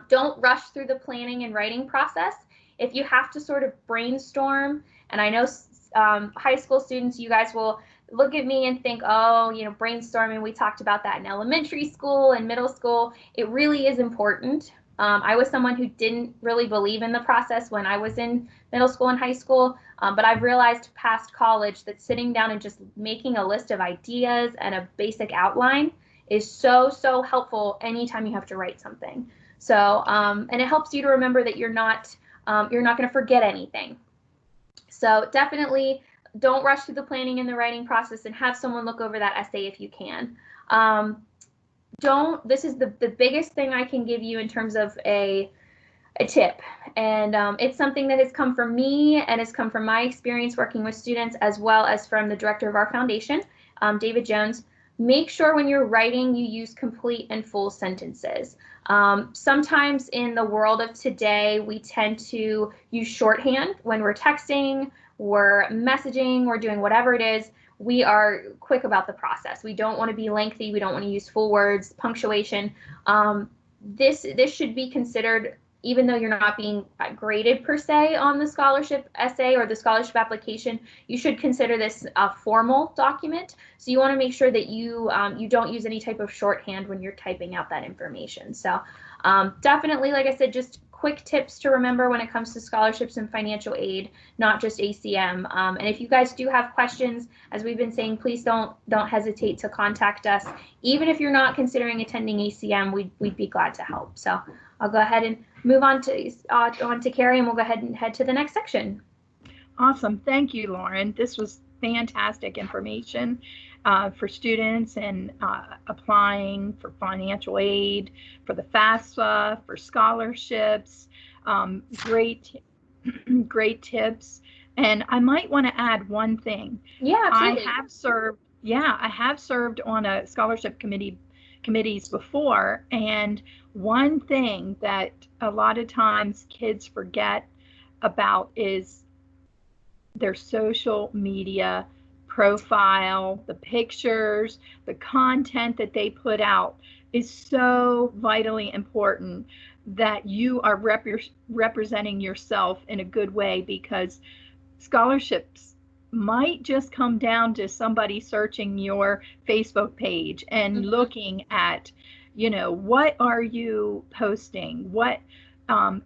S3: Don't rush through the planning and writing process. If you have to sort of brainstorm, and I know high school students, you guys will look at me and think, oh, you know, brainstorming, we talked about that in elementary school and middle school. It really is important. I was someone who didn't really believe in the process when I was in middle school and high school, but I've realized past college that sitting down and just making a list of ideas and a basic outline is so, so helpful anytime you have to write something. So, and it helps you to remember that you're not going to forget anything. So definitely don't rush through the planning and the writing process, and have someone look over that essay if you can. This is the biggest thing I can give you in terms of a tip. And it's something that has come from me and has come from my experience working with students, as well as from the director of our foundation, David Jones. Make sure when you're writing, you use complete and full sentences. Sometimes in the world of today, we tend to use shorthand when we're texting, we're messaging, we're doing whatever it is. We are quick about the process. We don't want to be lengthy. We don't want to use full words, punctuation. This should be considered, even though you're not being graded per se on the scholarship essay or the scholarship application, you should consider this a formal document. So you want to make sure that you don't use any type of shorthand when you're typing out that information. So definitely, like I said, just quick tips to remember when it comes to scholarships and financial aid, not just ACM. And if you guys do have questions, as we've been saying, please don't hesitate to contact us. Even if you're not considering attending ACM, we'd be glad to help. So I'll go ahead and move on to Carrie, and we'll go ahead and head to the next section.
S2: Awesome. Thank you, Lauren. This was fantastic information for students and applying for financial aid, for the FAFSA, for scholarships. Great tips. And I might want to add one thing.
S3: Yeah, absolutely.
S2: I have served on a scholarship committees before, and one thing that a lot of times kids forget about is their social media profile, the pictures, the content that they put out is so vitally important that you are representing yourself in a good way, because scholarships might just come down to somebody searching your Facebook page and looking at, you know, what are you posting? What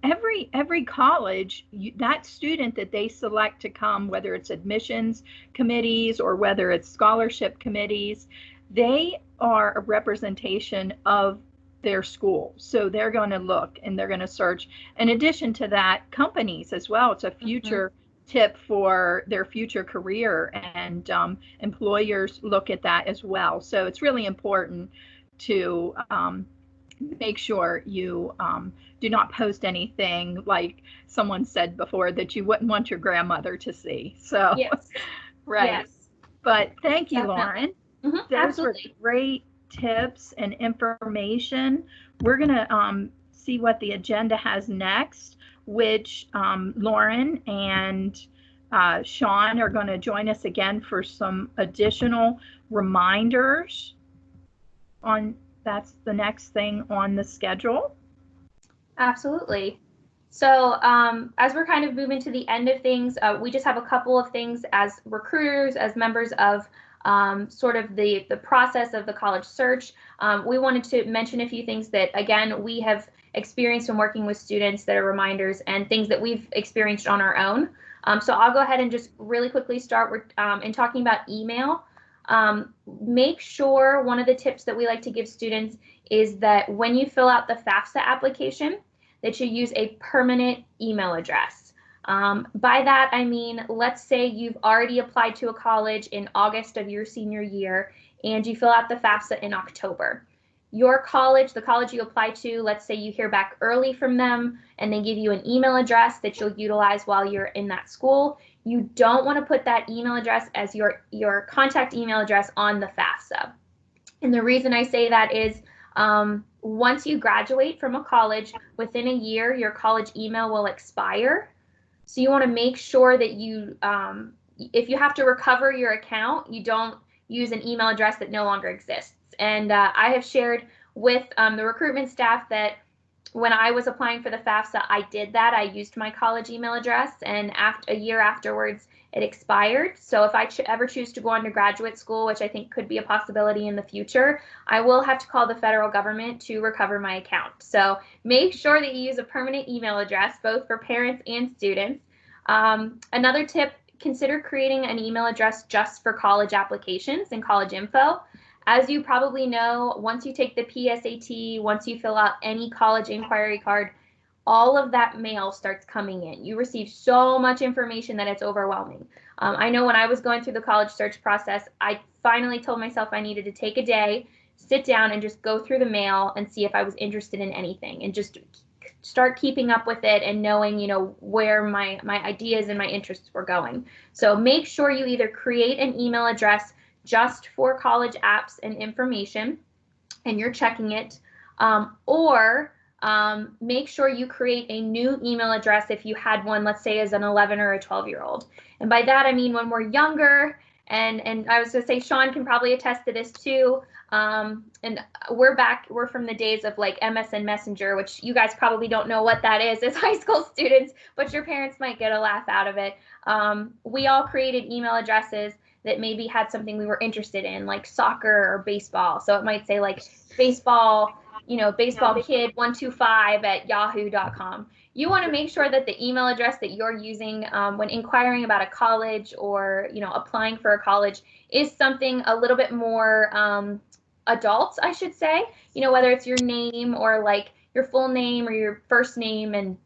S2: every college, that student that they select to come, whether it's admissions committees or whether it's scholarship committees, they are a representation of their school. So they're going to look and they're going to search. In addition to that, companies as well. It's a future tip for their future career, and employers look at that as well. So it's really important to make sure you do not post anything, like someone said before, that you wouldn't want your grandmother to see. So,
S3: yes.
S2: Right. Yes. But thank you,
S3: Definitely.
S2: Lauren. Those
S3: Absolutely.
S2: were great tips and information. We're going to see what the agenda has next, which Lauren and Sean are going to join us again for some additional reminders on. That's the next thing on the schedule.
S3: Absolutely. So as we're kind of moving to the end of things, we just have a couple of things as recruiters, as members of sort of the process of the college search. We wanted to mention a few things that, again, we have experienced when working with students that are reminders and things that we've experienced on our own. So I'll go ahead and just really quickly start in talking about email. Make sure one of the tips that we like to give students is that when you fill out the FAFSA application, that you use a permanent email address. By that, I mean, let's say you've already applied to a college in August of your senior year, and you fill out the FAFSA in October. Your college, the college you apply to, let's say you hear back early from them and they give you an email address that you'll utilize while you're in that school. You don't want to put that email address as your contact email address on the FAFSA. And the reason I say that is once you graduate from a college, within a year, your college email will expire. So you want to make sure that you, if you have to recover your account, you don't use an email address that no longer exists. And I have shared with the recruitment staff that when I was applying for the FAFSA, I did that. I used my college email address, and a year afterwards, it expired. So if I ever choose to go on to graduate school, which I think could be a possibility in the future, I will have to call the federal government to recover my account. So make sure that you use a permanent email address, both for parents and students. Another tip, consider creating an email address just for college applications and college info. As you probably know, once you take the PSAT, once you fill out any college inquiry card, all of that mail starts coming in. You receive so much information that it's overwhelming. I know when I was going through the college search process, I finally told myself I needed to take a day, sit down and just go through the mail and see if I was interested in anything and just start keeping up with it and knowing, you know, where my ideas and my interests were going. So make sure you either create an email address just for college apps and information, and you're checking it, or make sure you create a new email address if you had one, let's say as an 11 or a 12-year-old. And by that, I mean when we're younger, and I was gonna say Sean can probably attest to this too, and we're from the days of like MSN Messenger, which you guys probably don't know what that is as high school students, but your parents might get a laugh out of it. We all created email addresses that maybe had something we were interested in, like soccer or baseball. So it might say like baseball, you know, baseball kid 125 at yahoo.com. You want to make sure that the email address that you're using when inquiring about a college or, you know, applying for a college is something a little bit more adult, I should say. You know, whether it's your name or like your full name or your first name and,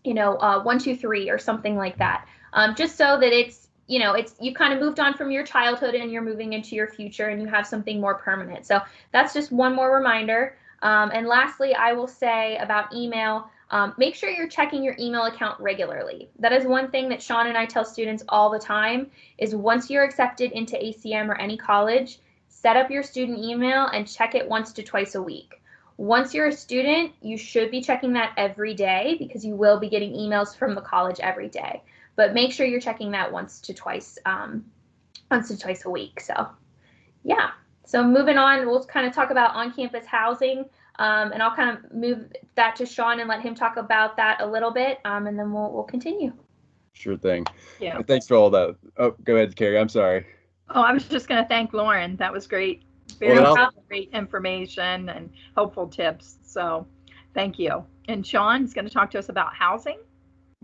S3: you know, 123 or something like that. Just so that it's, you know, you kind of moved on from your childhood and you're moving into your future and you have something more permanent. So that's just one more reminder. And lastly, I will say about email, make sure you're checking your email account regularly. That is one thing that Sean and I tell students all the time is once you're accepted into ACM or any college, set up your student email and check it once to twice a week. Once you're a student, you should be checking that every day because you will be getting emails from the college every day. But make sure you're checking that once to twice a week. So yeah, so moving on, we'll kind of talk about on-campus housing, and I'll kind of move that to Sean and let him talk about that a little bit, and then we'll continue.
S4: Sure thing.
S2: Yeah.
S4: And thanks for all that. Oh, go ahead, Carrie. I'm sorry.
S2: Oh, I was just going to thank Lauren. That was great. Great information and helpful tips. So thank you. And Sean is going to talk to us about housing.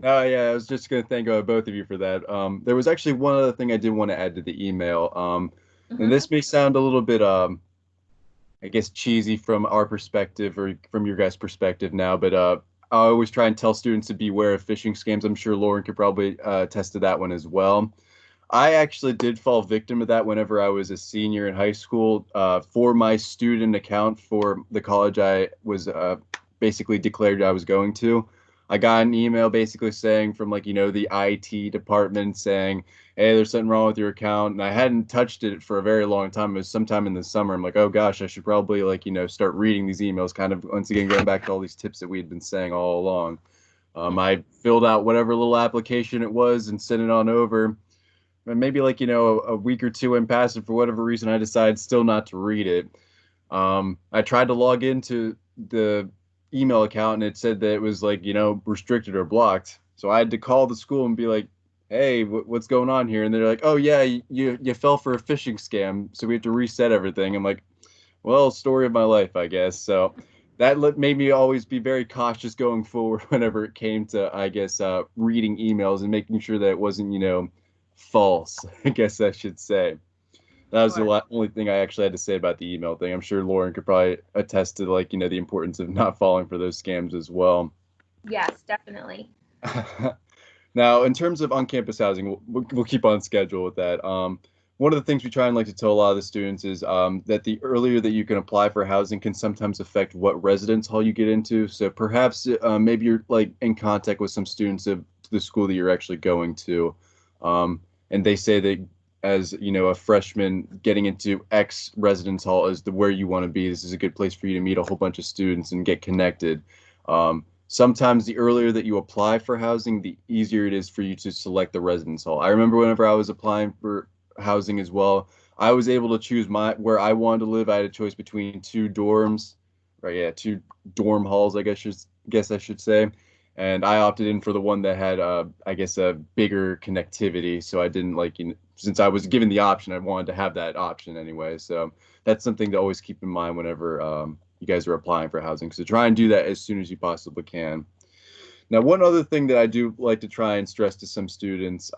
S4: Oh, yeah, I was just going to thank both of you for that. There was actually one other thing I did want to add to the email. And this may sound a little bit, I guess, cheesy from our perspective or from your guys' perspective now, but I always try and tell students to beware of phishing scams. I'm sure Lauren could probably attest to that one as well. I actually did fall victim of that whenever I was a senior in high school. For my student account for the college I was basically declared I was going to, I got an email basically saying from like, the IT department saying, hey, there's something wrong with your account. And I hadn't touched it for a very long time. It was sometime in the summer. I'm like, oh gosh, I should probably like, start reading these emails, kind of once again, going back to all these tips that we had been saying all along. I filled out whatever little application it was and sent it on over. And maybe like, a week or two in passing, for whatever reason, I decided still not to read it. I tried to log into the email account and it said that it was like, restricted or blocked. So I had to call the school and be like, hey, what's going on here? And they're like, oh yeah, you fell for a phishing scam, so we have to reset everything. I'm like, well, story of my life, I guess. So that made me always be very cautious going forward whenever it came to, I guess, reading emails and making sure that it wasn't, false, I guess I should say. That was the only thing I actually had to say about the email thing. I'm sure Lauren could probably attest to like, the importance of not falling for those scams as well.
S3: Yes, definitely.
S4: Now, in terms of on-campus housing, we'll keep on schedule with that. One of the things we try and like to tell a lot of the students is that the earlier that you can apply for housing can sometimes affect what residence hall you get into. So perhaps maybe you're like in contact with some students of the school that you're actually going to, and they say that as a freshman getting into X residence hall is where you want to be. This is a good place for you to meet a whole bunch of students and get connected. Sometimes the earlier that you apply for housing, the easier it is for you to select the residence hall. I remember whenever I was applying for housing as well, I was able to choose where I wanted to live. I had a choice between two dorms, right? Yeah, two dorm halls, I guess I should say. And I opted in for the one that had, I guess, a bigger connectivity. So I didn't like, since I was given the option, I wanted to have that option anyway. So that's something to always keep in mind whenever you guys are applying for housing. So try and do that as soon as you possibly can. Now, one other thing that I do like to try and stress to some students,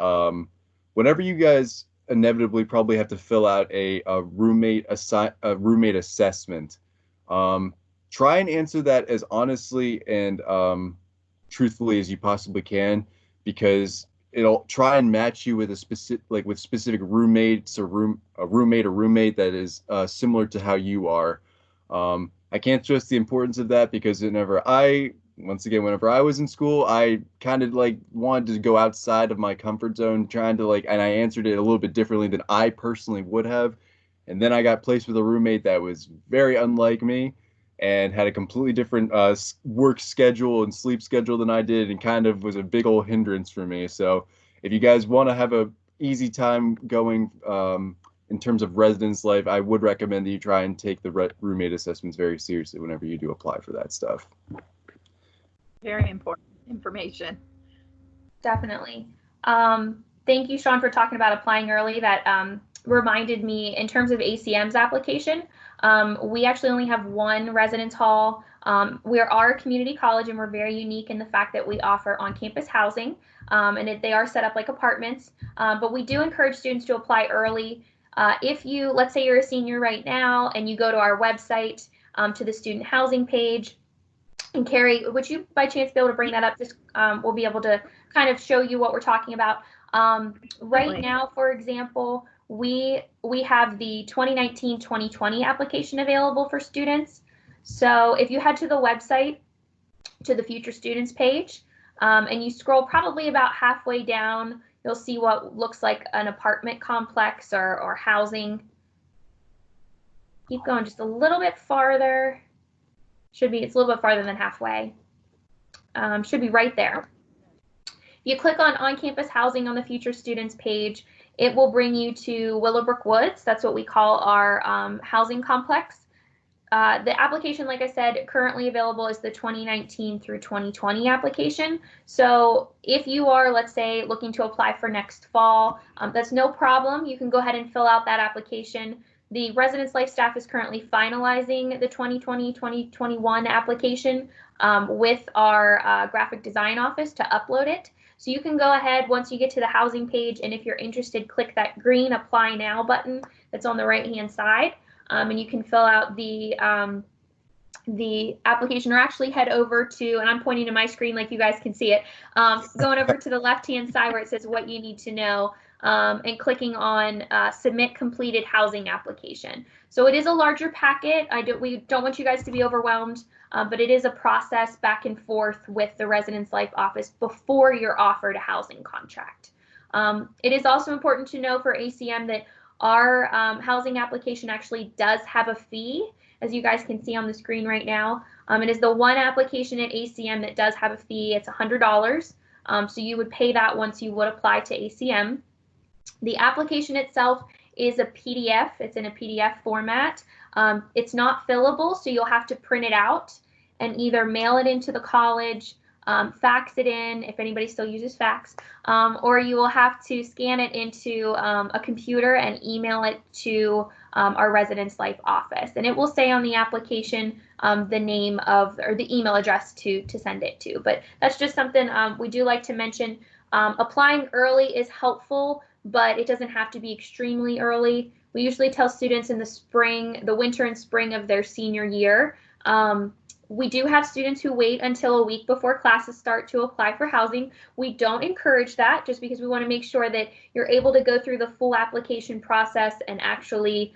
S4: whenever you guys inevitably probably have to fill out a roommate assessment, try and answer that as honestly and truthfully as you possibly can, because it'll try and match you with specific roommates or a roommate that is similar to how you are. I can't stress the importance of that, because whenever I was in school, I kind of like wanted to go outside of my comfort zone, trying to and I answered it a little bit differently than I personally would have. And then I got placed with a roommate that was very unlike me and had a completely different work schedule and sleep schedule than I did, and kind of was a big old hindrance for me. So if you guys want to have a easy time going in terms of residence life, I would recommend that you try and take the roommate assessments very seriously whenever you do apply for that stuff.
S2: Very important information.
S3: Definitely. Thank you, Sean, for talking about applying early. That reminded me, in terms of ACM's application, we actually only have one residence hall. We are a community college, and we're very unique in the fact that we offer on-campus housing, and they are set up like apartments. But we do encourage students to apply early. If you, let's say you're a senior right now, and you go to our website, to the student housing page, and Carrie, would you by chance be able to bring that up? Just we'll be able to kind of show you what we're talking about. Right now, for example, we have the 2019-2020 application available for students. So if you head to the website, to the future students page, and you scroll probably about halfway down, you'll see what looks like an apartment complex or housing. Keep going just a little bit farther. It's a little bit farther than halfway. Should be right there. If you click on campus housing on the future students page, it will bring you to Willowbrook Woods. That's what we call our housing complex. The application, like I said, currently available is the 2019 through 2020 application. So if you are, let's say, looking to apply for next fall, that's no problem. You can go ahead and fill out that application. The residence life staff is currently finalizing the 2020-2021 application with our graphic design office to upload it. So you can go ahead once you get to the housing page, and if you're interested, click that green Apply Now button that's on the right-hand side, and you can fill out the application, or actually head over to, and I'm pointing to my screen like you guys can see it, going over to the left-hand side where it says what you need to know. and clicking on submit completed housing application. So it is a larger packet. We don't want you guys to be overwhelmed, but it is a process back and forth with the Residence Life Office before you're offered a housing contract. It is also important to know for ACM that our housing application actually does have a fee, as you guys can see on the screen right now. It is the one application at ACM that does have a fee. It's $100. So you would pay that once you would apply to ACM. The application itself is a PDF. It's in a PDF format. It's not fillable, so you'll have to print it out and either mail it into the college, fax it in, if anybody still uses fax, or you will have to scan it into a computer and email it to our Residence Life Office. And it will say on the application the name of, or the email address to send it to. But that's just something we do like to mention. Applying early is helpful, but it doesn't have to be extremely early. We usually tell students in the winter and spring of their senior year. We do have students who wait until a week before classes start to apply for housing. We don't encourage that, just because we want to make sure that you're able to go through the full application process and actually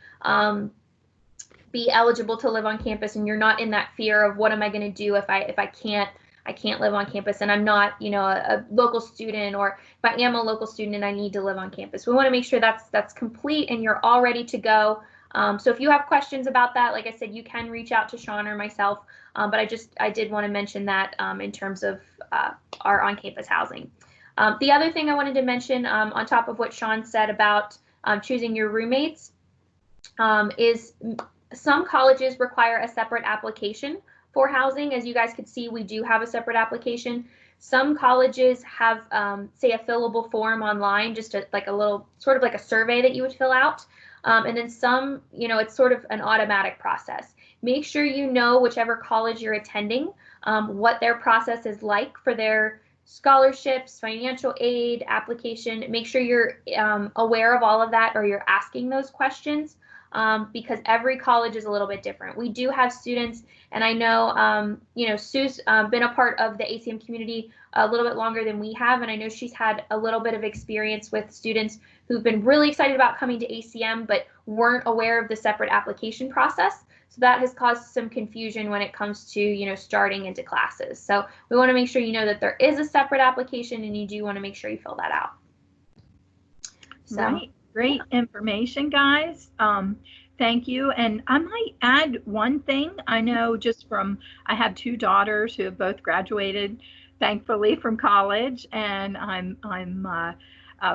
S3: be eligible to live on campus, and you're not in that fear of what am I going to do if I can't live on campus and I'm not, a local student, or if I am a local student and I need to live on campus. We want to make sure that's complete and you're all ready to go. So if you have questions about that, like I said, you can reach out to Sean or myself. But I did want to mention that in terms of our on-campus housing. The other thing I wanted to mention on top of what Sean said about choosing your roommates is some colleges require a separate application for housing. As you guys could see, we do have a separate application. Some colleges have, say, a fillable form online, just like a little sort of like a survey that you would fill out. And then some, it's sort of an automatic process. Make sure you know whichever college you're attending, what their process is like for their scholarships, financial aid, application. Make sure you're aware of all of that, or you're asking those questions, because every college is a little bit different. We do have students, and I know, Sue's been a part of the ACM community a little bit longer than we have, and I know she's had a little bit of experience with students who've been really excited about coming to ACM but weren't aware of the separate application process. So that has caused some confusion when it comes to, starting into classes. So we want to make sure you know that there is a separate application, and you do want to make sure you fill that out. So,
S2: right. Great information, guys. Thank you. And I might add one thing. I know I have two daughters who have both graduated, thankfully, from college, and I'm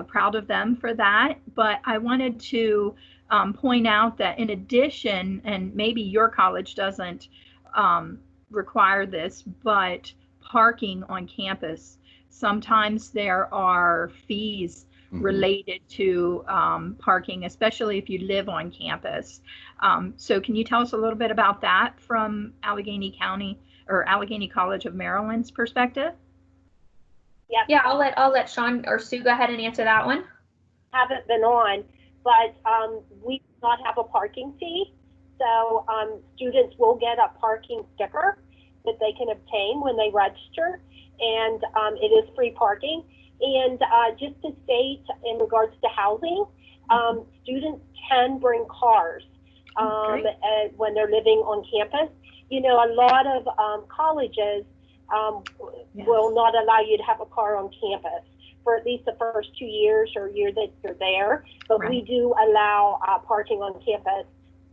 S2: proud of them for that. But I wanted to point out that in addition, and maybe your college doesn't require this, but parking on campus, sometimes there are fees related to parking, especially if you live on campus. So can you tell us a little bit about that from Allegheny County or Allegheny College of Maryland's perspective?
S3: Yeah, I'll let Sean or Sue go ahead and answer that one.
S1: Haven't been on, but we do not have a parking fee. So students will get a parking sticker that they can obtain when they register, and it is free parking. And just to state in regards to housing, students can bring cars when they're living on campus. A lot of colleges will not allow you to have a car on campus for at least the first 2 years or year that you're there. But we do allow parking on campus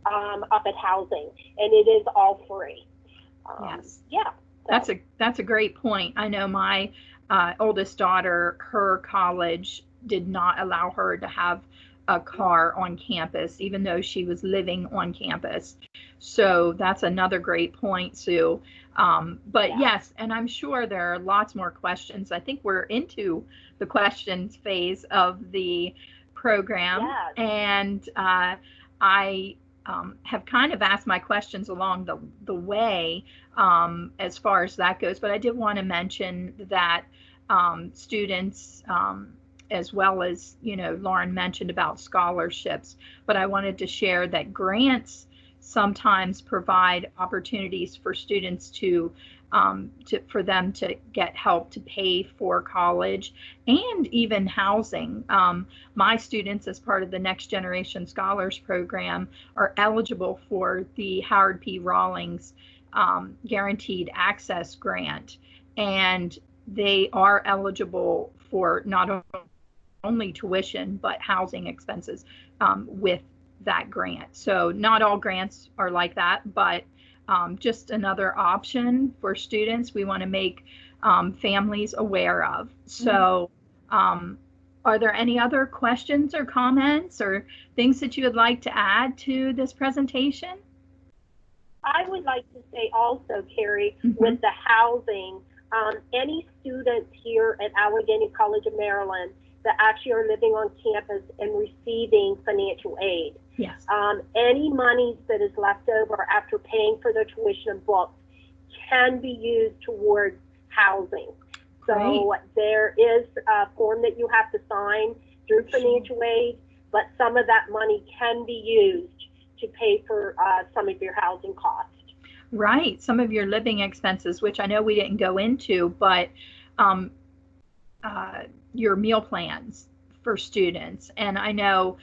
S1: up at housing, and it is all free.
S2: Yes.
S1: Yeah.
S2: So. That's a great point. I know my oldest daughter, her college did not allow her to have a car on campus, even though she was living on campus. So that's another great point, Sue. But yes, and I'm sure there are lots more questions. I think we're into the questions phase of the program. Yes. And I have kind of asked my questions along the way as far as that goes. But I did want to mention that students, as well as, Lauren mentioned about scholarships, but I wanted to share that grants sometimes provide opportunities for students to for them to get help to pay for college and even housing. My students, as part of the Next Generation Scholars Program, are eligible for the Howard P. Rawlings Guaranteed Access Grant, and they are eligible for not only tuition but housing expenses with that grant. So not all grants are like that, but just another option for students we want to make families aware of. So are there any other questions or comments or things that you would like to add to this presentation?
S1: I would like to say also, Carrie, with the housing, any students here at Allegany College of Maryland that actually are living on campus and receiving financial aid.
S2: Yes.
S1: Any monies that is left over after paying for their tuition and books can be used towards housing. So there is a form that you have to sign through financial aid, but some of that money can be used to pay for some of your housing costs.
S2: Right, some of your living expenses, which I know we didn't go into, but your meal plans for students. And I know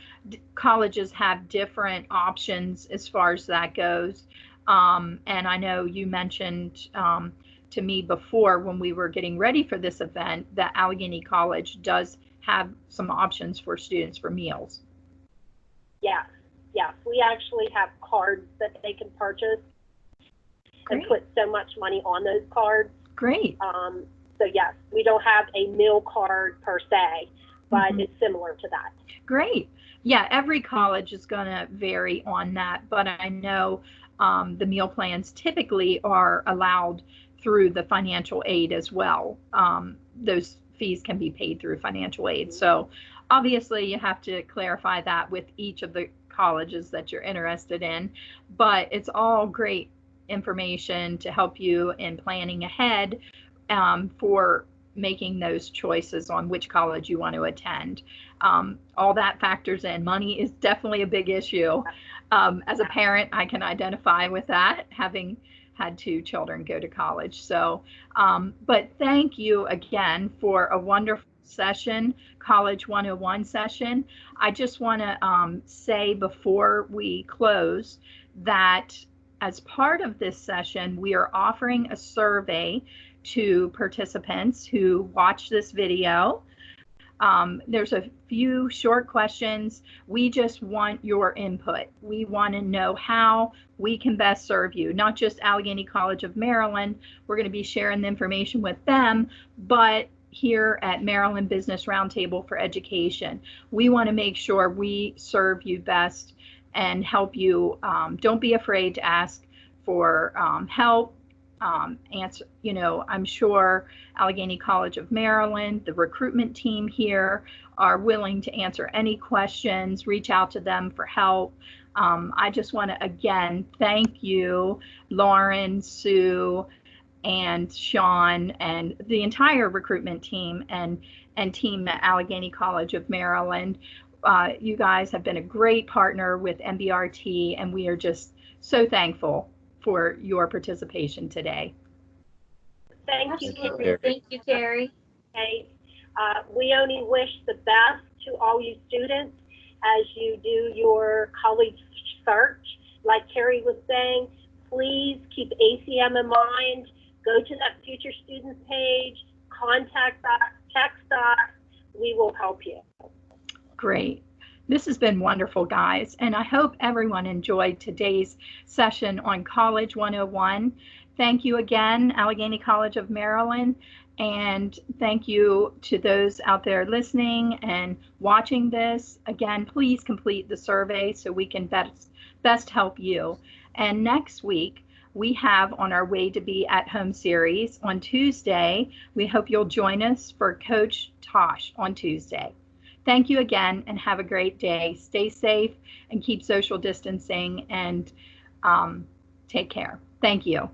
S2: colleges have different options as far as that goes. And I know you mentioned to me before when we were getting ready for this event that Allegany College does have some options for students for meals.
S1: Yes, yes. We actually have cards that they can purchase and put so much money on those cards.
S2: Great.
S1: So yes, we don't have a meal card per se, but it's similar to that.
S2: Great. Yeah, every college is going to vary on that, but I know the meal plans typically are allowed through the financial aid as well. Those fees can be paid through financial aid. So obviously you have to clarify that with each of the colleges that you're interested in, but it's all great information to help you in planning ahead for making those choices on which college you want to attend. All that factors in. Money is definitely a big issue. As a parent, I can identify with that, having had 2 children go to college. So, but thank you again for a wonderful session, College 101 session. I just want to say before we close that as part of this session, we are offering a survey to participants who watch this video. There's a few short questions. We just want your input. We want to know how we can best serve you, not just Allegany College of Maryland. We're going to be sharing the information with them, but here at Maryland Business Roundtable for Education, we want to make sure we serve you best and help you. Don't be afraid to ask for help. Answer, you know, I'm sure Allegany College of Maryland, the recruitment team here, are willing to answer any questions, reach out to them for help. I just want to again thank you, Lauren, Sue, and Sean, and the entire recruitment team and team at Allegany College of Maryland. You guys have been a great partner with MBRT, and we are just so thankful for your participation today.
S1: Thank you,
S3: Absolutely. Thank you, Carrie.
S1: Okay. We only wish the best to all you students as you do your college search. Like Carrie was saying, please keep ACM in mind. Go to that future students page, contact us, text us. We will help you.
S2: Great. This has been wonderful, guys, and I hope everyone enjoyed today's session on College 101. Thank you again, Allegany College of Maryland, and thank you to those out there listening and watching this. Again, please complete the survey so we can best help you. And next week, we have on our Way to Be at Home series on Tuesday. We hope you'll join us for Coach Tosh on Tuesday. Thank you again and have a great day. Stay safe and keep social distancing and take care. Thank you.